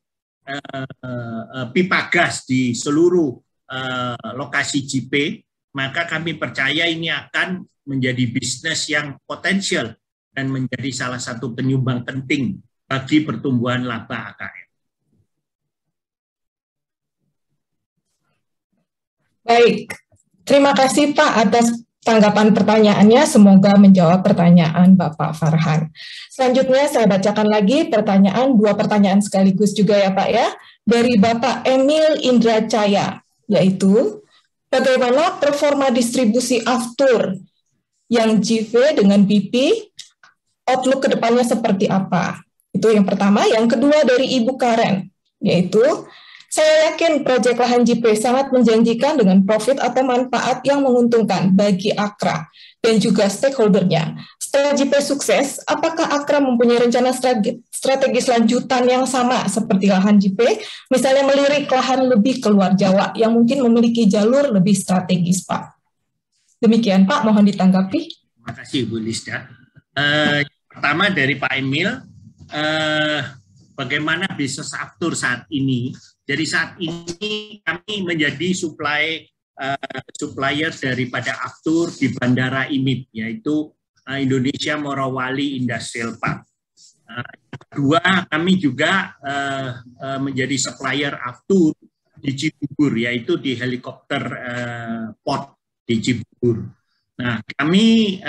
pipa gas di seluruh lokasi JP, maka kami percaya ini akan menjadi bisnis yang potensial dan menjadi salah satu penyumbang penting bagi pertumbuhan laba AKR. Baik, terima kasih Pak atas tanggapan pertanyaannya, semoga menjawab pertanyaan Bapak Farhan. Selanjutnya saya bacakan lagi dua pertanyaan sekaligus juga ya Pak ya, dari Bapak Emil Indracaya, yaitu bagaimana performa distribusi aftur yang JV dengan BP, outlook ke depannya seperti apa? Itu yang pertama. Yang kedua dari Ibu Karen, yaitu saya yakin proyek lahan JP sangat menjanjikan dengan profit atau manfaat yang menguntungkan bagi Akra dan juga stakeholdernya. Setelah JP sukses, apakah Akra mempunyai rencana strategis lanjutan yang sama seperti lahan JP, misalnya melirik lahan lebih keluar Jawa yang mungkin memiliki jalur lebih strategis, Pak? Demikian, Pak. Mohon ditanggapi. Terima kasih, Bu Lisda. Pertama dari Pak Emil, bagaimana bisnis aftur saat ini? Jadi saat ini kami menjadi supplier daripada aftur di Bandara IMIP, yaitu Indonesia Morowali Industrial Park. Kedua, kami juga menjadi supplier aftur di Cibubur, yaitu di helikopter port di Cibubur. Nah, kami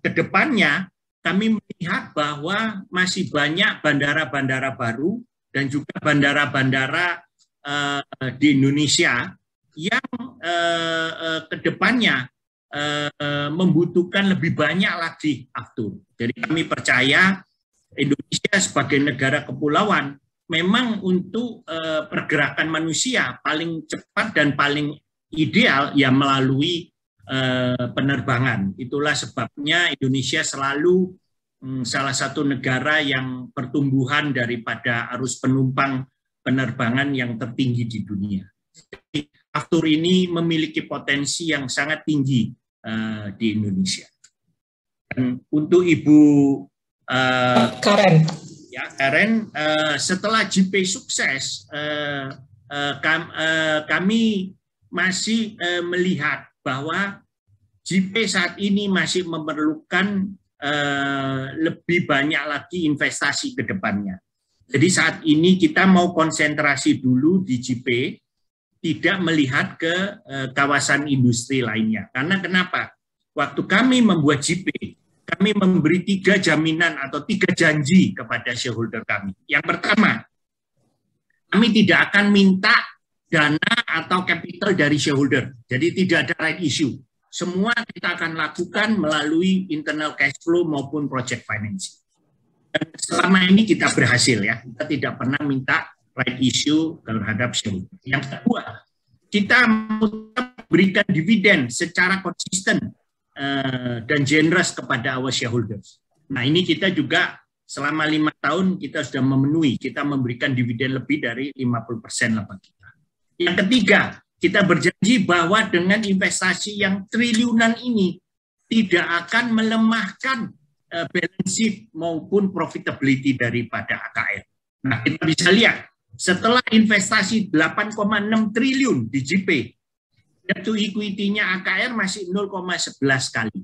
ke depannya kami melihat bahwa masih banyak bandara-bandara baru dan juga bandara-bandara di Indonesia yang ke depannya membutuhkan lebih banyak lagi aftur. Jadi kami percaya Indonesia sebagai negara kepulauan memang untuk pergerakan manusia paling cepat dan paling ideal ya melalui penerbangan. Itulah sebabnya Indonesia selalu salah satu negara yang pertumbuhan daripada arus penumpang penerbangan yang tertinggi di dunia. Jadi, aftur ini memiliki potensi yang sangat tinggi di Indonesia. Dan untuk Ibu Karen, setelah JP sukses, kami masih melihat bahwa JP saat ini masih memerlukan lebih banyak lagi investasi ke depannya. Jadi saat ini kita mau konsentrasi dulu di JP, tidak melihat ke kawasan industri lainnya. Karena kenapa? Waktu kami membuat JP, kami memberi 3 jaminan atau 3 janji kepada shareholder kami. Yang pertama, kami tidak akan minta dana atau capital dari shareholder. Jadi tidak ada right issue. Semua kita akan lakukan melalui internal cash flow maupun project financing. Dan selama ini kita berhasil ya. Kita tidak pernah minta right issue terhadap shareholder. Yang kedua, kita memberikan dividen secara konsisten dan generous kepada our shareholders. Nah ini kita juga selama 5 tahun kita sudah memenuhi, kita memberikan dividen lebih dari 50% laba kita. Yang ketiga, kita berjanji bahwa dengan investasi yang triliunan ini tidak akan melemahkan balance sheet maupun profitability daripada AKR. Nah kita bisa lihat, setelah investasi 8,6 triliun di JP, debt to equity-nya AKR masih 0,11 kali.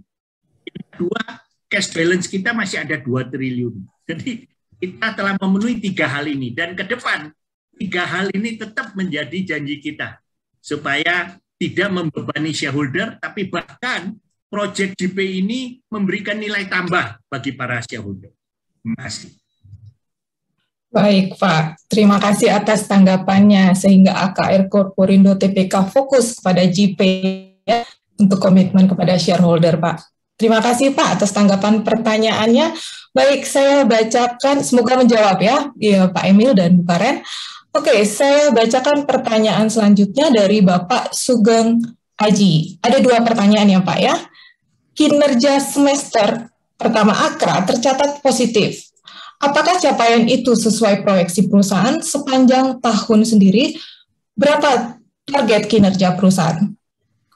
Yang kedua, cash balance kita masih ada 2 triliun. Jadi kita telah memenuhi 3 hal ini. Dan ke depan, 3 hal ini tetap menjadi janji kita. Supaya tidak membebani shareholder, tapi bahkan proyek JP ini memberikan nilai tambah bagi para shareholder. Terima kasih. Baik, Pak. Terima kasih atas tanggapannya, sehingga AKR Corporindo Tbk fokus pada JP ya, untuk komitmen kepada shareholder, Pak. Terima kasih, Pak, atas tanggapan pertanyaannya. Baik, saya bacakan, semoga menjawab ya Pak Emil dan Bu Karen. Oke, saya bacakan pertanyaan selanjutnya dari Bapak Sugeng Aji. Ada 2 pertanyaan ya, Pak ya. Kinerja semester pertama AKRA tercatat positif. Apakah capaian itu sesuai proyeksi perusahaan sepanjang tahun sendiri? Berapa target kinerja perusahaan?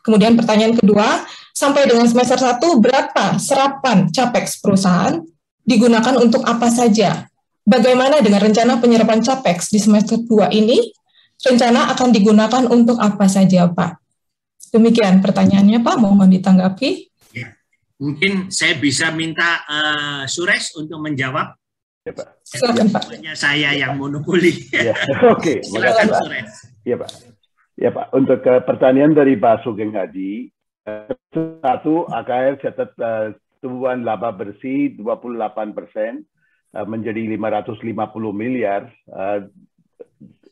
Kemudian pertanyaan kedua, sampai dengan semester 1, berapa serapan capex perusahaan digunakan untuk apa saja? Bagaimana dengan rencana penyerapan capex di semester 2 ini? Rencana akan digunakan untuk apa saja, Pak? Demikian pertanyaannya, Pak. Mohon ditanggapi. Ya. Mungkin saya bisa minta Suresh untuk menjawab. Ya, Pak. Silakan, Pak. Saya yang monopoli. Ya. Oke, silakan Suresh. Ya, Pak. Ya, Pak. Untuk pertanyaan dari Pak Sugeng Haji, 1 AKR catat tumbuhan laba bersih 28%, menjadi 550 miliar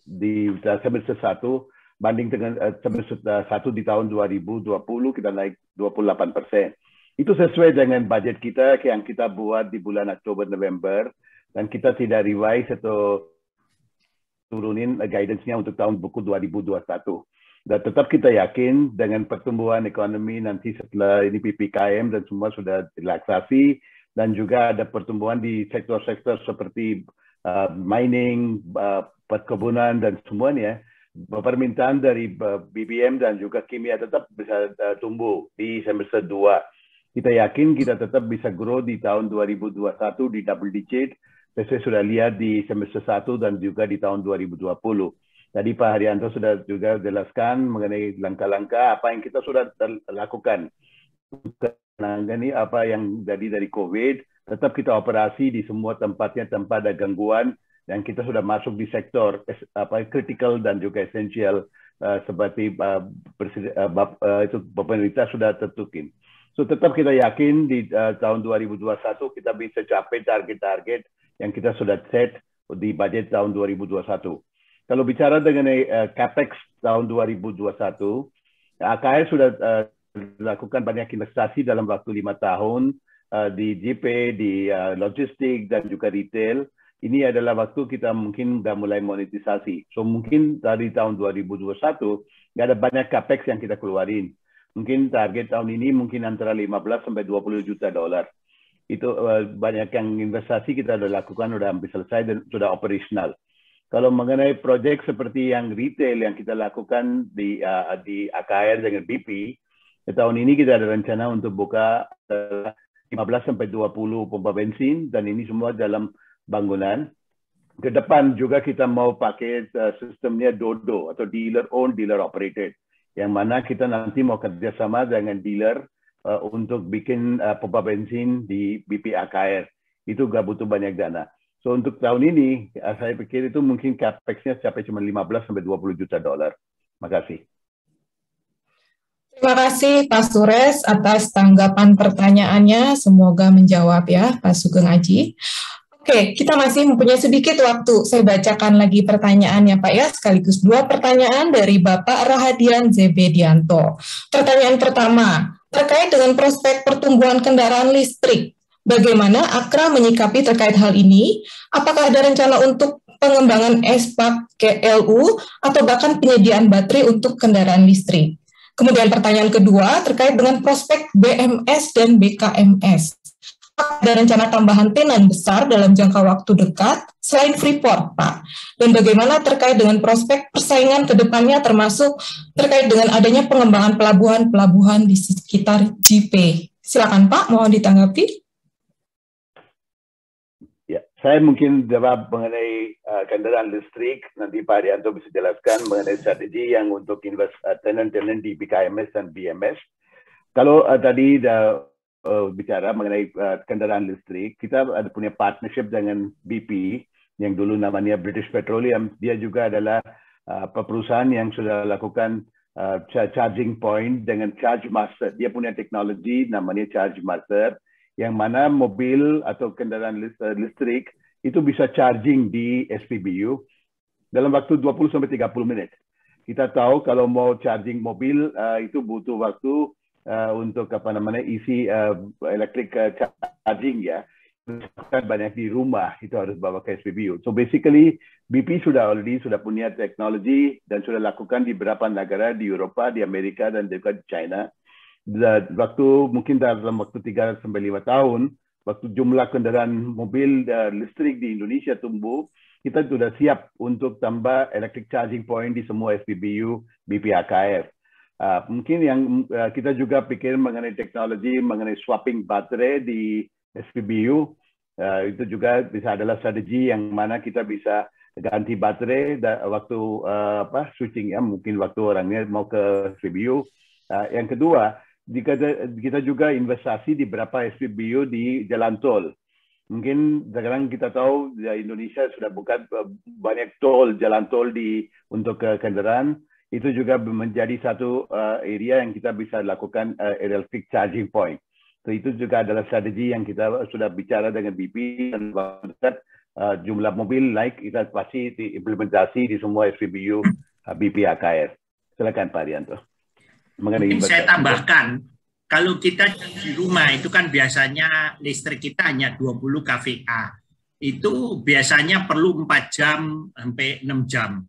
di semester 1, banding dengan semester 1 di tahun 2020 kita naik 28%. Itu sesuai dengan budget kita yang kita buat di bulan Oktober-November, dan kita tidak revise atau turunin guidance-nya untuk tahun buku 2021. Dan tetap kita yakin dengan pertumbuhan ekonomi nanti setelah ini PPKM dan semua sudah relaksasi, dan juga ada pertumbuhan di sektor-sektor seperti mining, perkebunan, dan semuanya, permintaan dari BBM dan juga kimia tetap bisa tumbuh di semester 2. Kita yakin kita tetap bisa grow di tahun 2021 di double digit. Saya sudah lihat di semester 1 dan juga di tahun 2020. Tadi Pak Haryanto sudah juga jelaskan mengenai langkah-langkah apa yang kita sudah lakukan. Menangani apa yang jadi dari COVID, tetap kita operasi di semua tempatnya tanpa ada gangguan, dan kita sudah masuk di sektor kritikal dan juga esensial seperti itu pemerintah sudah tentukan. So tetap kita yakin di tahun 2021 kita bisa capai target-target yang kita sudah set di budget tahun 2021. Kalau bicara mengenai capex tahun 2021, AKR sudah lakukan banyak investasi dalam waktu 5 tahun di JP, di logistik, dan juga retail. Ini adalah waktu kita mungkin sudah mulai monetisasi. So mungkin dari tahun 2021, nggak ada banyak capex yang kita keluarin. Mungkin target tahun ini mungkin antara 15 sampai 20 juta dolar. Itu banyak yang investasi kita sudah lakukan, sudah hampir selesai dan sudah operasional. Kalau mengenai proyek seperti yang retail yang kita lakukan di AKR dengan BP, tahun ini kita ada rencana untuk buka 15 sampai 20 pompa bensin, dan ini semua dalam bangunan. Ke depan juga kita mau pakai sistemnya DODO atau dealer owned, dealer operated, yang mana kita nanti mau kerjasama dengan dealer untuk bikin pompa bensin di BP AKR. Itu nggak butuh banyak dana. So untuk tahun ini, saya pikir itu mungkin capex-nya sampai cuma 15 sampai 20 juta dolar. Makasih. Terima kasih Pak Suresh atas tanggapan pertanyaannya. Semoga menjawab ya Pak Sugeng Aji. Oke, kita masih mempunyai sedikit waktu. Saya bacakan lagi pertanyaannya, Pak ya, sekaligus 2 pertanyaan dari Bapak Rahadian Zebedianto. Pertanyaan pertama, terkait dengan prospek pertumbuhan kendaraan listrik. Bagaimana Akra menyikapi terkait hal ini? Apakah ada rencana untuk pengembangan SPAC KLU atau bahkan penyediaan baterai untuk kendaraan listrik? Kemudian pertanyaan kedua, terkait dengan prospek BMS dan BKMS. Ada rencana tambahan tenan besar dalam jangka waktu dekat selain Freeport, Pak? Dan bagaimana terkait dengan prospek persaingan ke depannya termasuk terkait dengan adanya pengembangan pelabuhan-pelabuhan di sekitar JP? Silakan Pak, mohon ditanggapi. Ya, saya mungkin jawab mengenai kendaraan listrik, nanti Pak Arianto bisa jelaskan mengenai strategi yang untuk tenan-tenan di BKMS dan BMS. Kalau tadi bicara mengenai kendaraan listrik, kita ada punya partnership dengan BP yang dulu namanya British Petroleum. Dia juga adalah perusahaan yang sudah lakukan charging point dengan Charge Master. Dia punya teknologi namanya Charge Master, yang mana mobil atau kendaraan listrik itu bisa charging di SPBU dalam waktu 20-30 menit. Kita tahu kalau mau charging mobil itu butuh waktu untuk isi electric charging ya, banyak di rumah itu harus bawa ke SPBU. So basically BP sudah punya teknologi dan sudah lakukan di beberapa negara di Eropa, di Amerika dan juga di China. Mungkin dalam waktu 3-5 tahun, waktu jumlah kendaraan mobil listrik di Indonesia tumbuh, kita sudah siap untuk tambah electric charging point di semua SPBU BP AKF. Mungkin yang kita juga pikir mengenai teknologi, mengenai swapping baterai di SPBU, itu juga bisa adalah strategi yang mana kita bisa ganti baterai waktu switching ya, mungkin waktu orangnya mau ke SPBU. Yang kedua, kita juga investasi di beberapa SPBU di jalan tol. Mungkin sekarang kita tahu di Indonesia sudah buka banyak jalan tol untuk kendaraan. Itu juga menjadi satu area yang kita bisa lakukan electric charging point. So, itu juga adalah strategi yang kita sudah bicara dengan BP dan jumlah mobil naik, kita pasti diimplementasi di semua SPBU BP AKF. Silakan Pak Arianto. Mungkin saya tambahkan, kalau kita di rumah itu kan biasanya listrik kita hanya 20 kVA. Itu biasanya perlu 4 jam sampai 6 jam.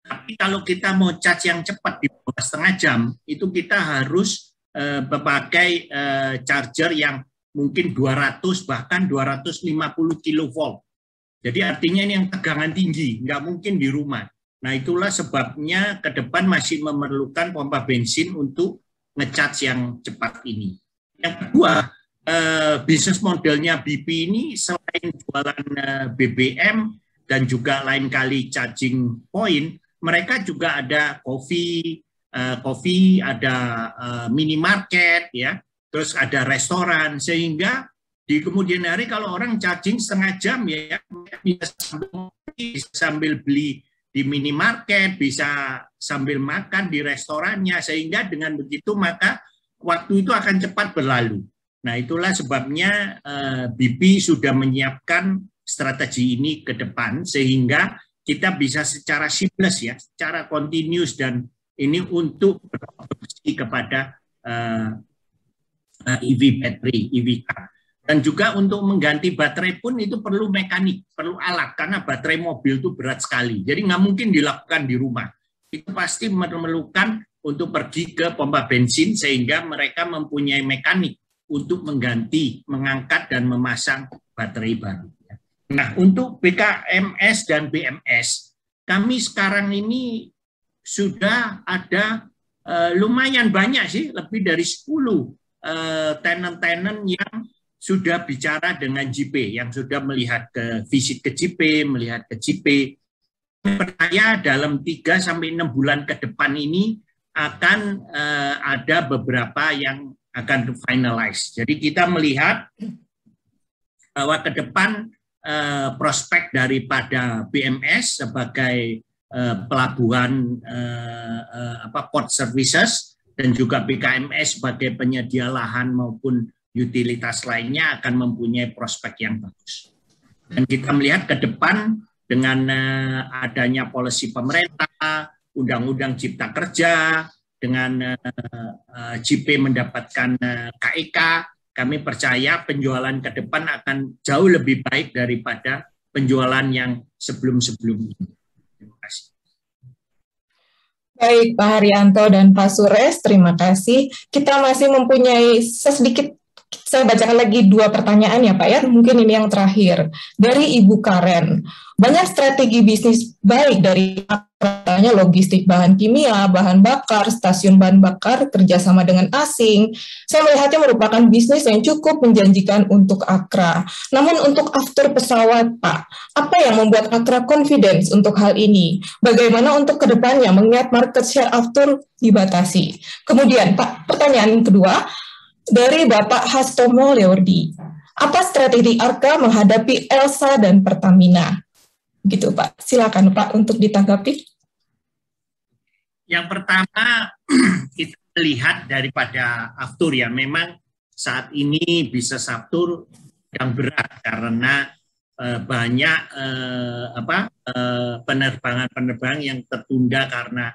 Tapi kalau kita mau charge yang cepat di bawah setengah jam, itu kita harus memakai charger yang mungkin 200 bahkan 250 kV. Jadi artinya ini yang tegangan tinggi, nggak mungkin di rumah. Nah itulah sebabnya ke depan masih memerlukan pompa bensin untuk nge-charge yang cepat ini. Yang kedua, bisnis modelnya BP ini selain jualan BBM dan juga lain kali charging point, mereka juga ada kopi, ada minimarket, ya, terus ada restoran, sehingga di kemudian hari kalau orang charging setengah jam ya bisa sambil beli di minimarket, bisa sambil makan di restorannya, sehingga dengan begitu maka waktu itu akan cepat berlalu. Nah itulah sebabnya BP sudah menyiapkan strategi ini ke depan sehingga kita bisa secara seamless ya, secara continuous dan ini untuk berkontribusi kepada EV battery, EV car. Dan juga untuk mengganti baterai pun itu perlu mekanik, perlu alat karena baterai mobil itu berat sekali. Jadi nggak mungkin dilakukan di rumah. Itu pasti memerlukan untuk pergi ke pompa bensin sehingga mereka mempunyai mekanik untuk mengganti, mengangkat dan memasang baterai baru. Nah, untuk BKMS dan BMS, kami sekarang ini sudah ada lumayan banyak sih, lebih dari 10 tenant-tenant yang sudah bicara dengan JP, yang sudah melihat visit ke JP, melihat ke JP. Percaya dalam 3-6 bulan ke depan ini akan ada beberapa yang akan finalize. Jadi kita melihat bahwa ke depan prospek daripada BMS sebagai pelabuhan port services dan juga BKMS sebagai penyedia lahan maupun utilitas lainnya akan mempunyai prospek yang bagus. Dan kita melihat ke depan dengan adanya polisi pemerintah, Undang-Undang Cipta Kerja, dengan JP mendapatkan KEK, kami percaya penjualan ke depan akan jauh lebih baik daripada penjualan yang sebelum-sebelumnya. Terima kasih. Baik, Pak Haryanto dan Pak Suresh, terima kasih. Kita masih mempunyai sedikit, saya bacakan lagi 2 pertanyaan ya Pak ya, mungkin ini yang terakhir. Dari Ibu Karen, banyak strategi bisnis baik dari katanya logistik bahan kimia, bahan bakar, stasiun bahan bakar, kerjasama dengan asing. Saya melihatnya merupakan bisnis yang cukup menjanjikan untuk Akra. Namun untuk after pesawat, Pak, apa yang membuat Akra confidence untuk hal ini? Bagaimana untuk kedepannya mengingat market share after dibatasi? Kemudian, Pak, pertanyaan kedua, dari Bapak Hastomo Leordi, apa strategi Akra menghadapi Elsa dan Pertamina? Gitu Pak, silakan Pak untuk ditanggapi. Yang pertama, kita lihat daripada aftur ya, memang saat ini bisnis aftur yang berat karena banyak penerbangan-penerbangan yang tertunda karena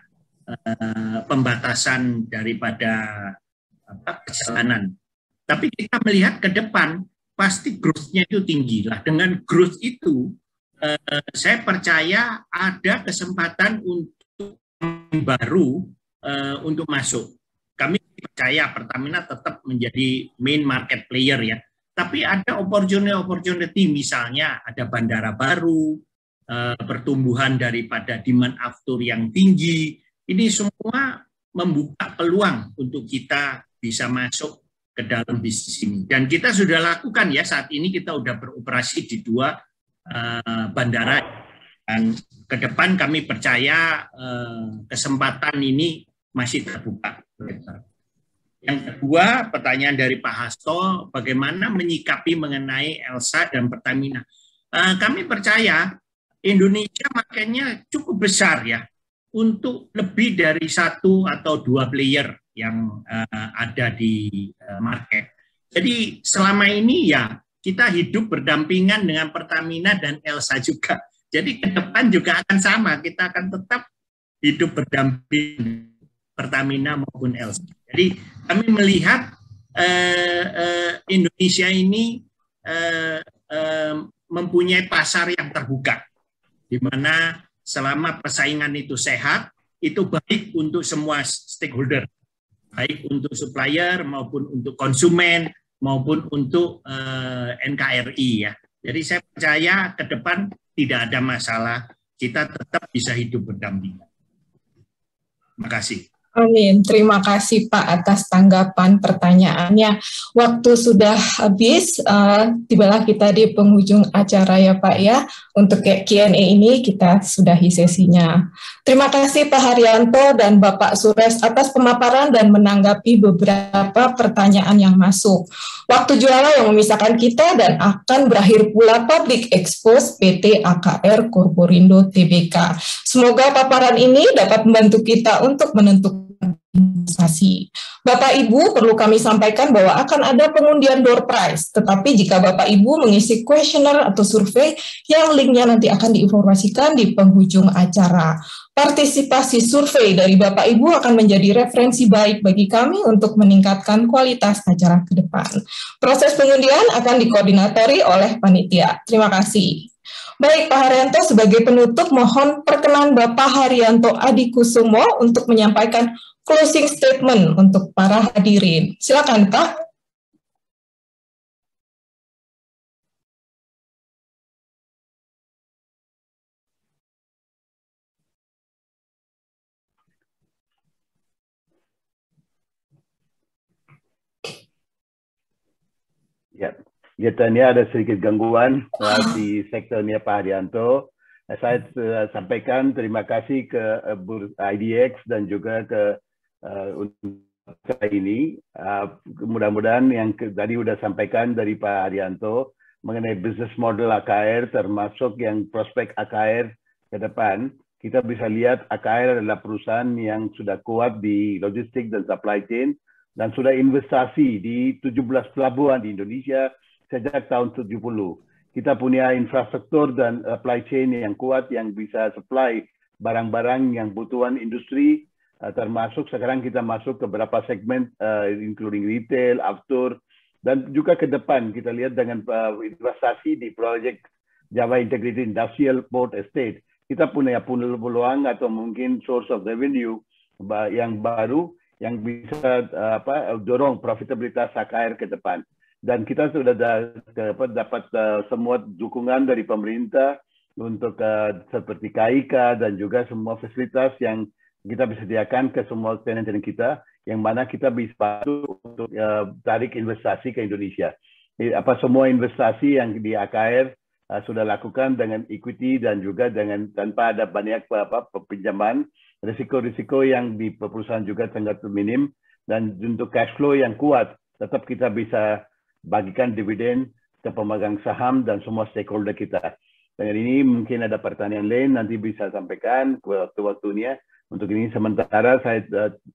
pembatasan daripada perjalanan. Tapi kita melihat ke depan, pasti growth-nya itu tinggi lah. Dengan growth itu, saya percaya ada kesempatan untuk baru untuk masuk. Kami percaya Pertamina tetap menjadi main market player ya. Tapi ada opportunity, misalnya ada bandara baru, pertumbuhan daripada demand aftur yang tinggi. Ini semua membuka peluang untuk kita bisa masuk ke dalam bisnis ini. Dan kita sudah lakukan ya, saat ini kita sudah beroperasi di 2 bandara, dan ke depan kami percaya kesempatan ini masih terbuka. Yang kedua, pertanyaan dari Pak Hasto, bagaimana menyikapi mengenai Elsa dan Pertamina? Kami percaya Indonesia makanya cukup besar ya, untuk lebih dari 1 atau 2 player yang ada di market. Jadi selama ini ya kita hidup berdampingan dengan Pertamina dan Elsa juga. Jadi ke depan juga akan sama, kita akan tetap hidup berdampingan Pertamina maupun Elsa. Jadi kami melihat Indonesia ini mempunyai pasar yang terbuka, di mana selama persaingan itu sehat, itu baik untuk semua stakeholder, baik untuk supplier maupun untuk konsumen maupun untuk NKRI ya. Jadi saya percaya ke depan tidak ada masalah, kita tetap bisa hidup berdampingan. Terima kasih. Amin. Terima kasih Pak atas tanggapan pertanyaannya. Waktu sudah habis, tibalah kita di penghujung acara ya Pak ya. Untuk Q&A ini kita sudahi sesinya. Terima kasih Pak Haryanto dan Bapak Suresh atas pemaparan dan menanggapi beberapa pertanyaan yang masuk. Waktu juara yang memisahkan kita dan akan berakhir pula Public Expose PT AKR Corporindo Tbk. Semoga paparan ini dapat membantu kita untuk menentukan investasi. Bapak Ibu, perlu kami sampaikan bahwa akan ada pengundian door prize, tetapi jika Bapak Ibu mengisi kuesioner atau survei yang linknya nanti akan diinformasikan di penghujung acara. Partisipasi survei dari Bapak Ibu akan menjadi referensi baik bagi kami untuk meningkatkan kualitas acara ke depan. Proses pengundian akan dikoordinatori oleh panitia. Terima kasih. Baik, Pak Haryanto, sebagai penutup, mohon perkenan Bapak Haryanto Adikusumo untuk menyampaikan closing statement untuk para hadirin. Silakan, Pak. Ya, ternyata ada sedikit gangguan di sektornya Pak Haryanto. Saya sampaikan terima kasih ke IDX dan juga ke untuk ini. Mudah-mudahan yang tadi sudah sampaikan dari Pak Haryanto mengenai bisnis model AKR, termasuk yang prospek AKR ke depan, kita bisa lihat AKR adalah perusahaan yang sudah kuat di logistik dan supply chain dan sudah investasi di 17 pelabuhan di Indonesia sejak tahun 70. kita punya infrastruktur dan supply chain yang kuat yang bisa supply barang-barang yang butuhan industri, termasuk sekarang kita masuk ke beberapa segmen, including retail, outdoor, dan juga ke depan kita lihat dengan investasi di proyek Java Integrated Industrial Port Estate, kita punya peluang atau mungkin source of revenue yang baru yang bisa dorong profitabilitas AKR ke depan. Dan kita sudah dapat semua dukungan dari pemerintah untuk seperti KIK dan juga semua fasilitas yang kita bisa sediakan ke semua tenant-tenant kita, yang mana kita bisa bantu untuk tarik investasi ke Indonesia. Semua investasi yang di AKR sudah lakukan dengan equity dan juga dengan tanpa ada banyak pinjaman, risiko-risiko yang di perusahaan juga sangat minim, dan untuk cash flow yang kuat, tetap kita bisa bagikan dividen ke pemegang saham dan semua stakeholder kita. Dengan ini mungkin ada pertanyaan lain, nanti bisa sampaikan ke waktu-waktunya. Untuk ini sementara saya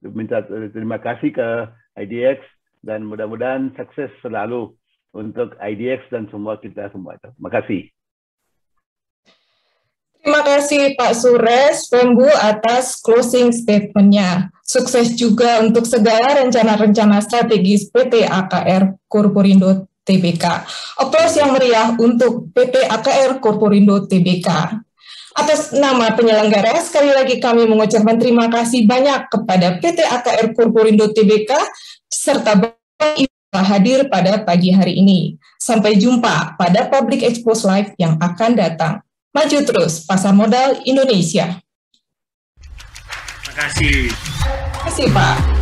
minta terima kasih ke IDX dan mudah-mudahan sukses selalu untuk IDX dan semua kita semua. Terima kasih. Terima kasih Pak Suresh Pembu atas closing statement-nya. Sukses juga untuk segala rencana-rencana strategis PT AKR Corporindo Tbk. Aplaus yang meriah untuk PT AKR Corporindo Tbk. Atas nama penyelenggara, sekali lagi kami mengucapkan terima kasih banyak kepada PT AKR Corporindo Tbk serta Bapak Ibu hadir pada pagi hari ini. Sampai jumpa pada Public Expose Live yang akan datang. Maju terus pasar modal Indonesia. Terima kasih. Terima kasih Pak.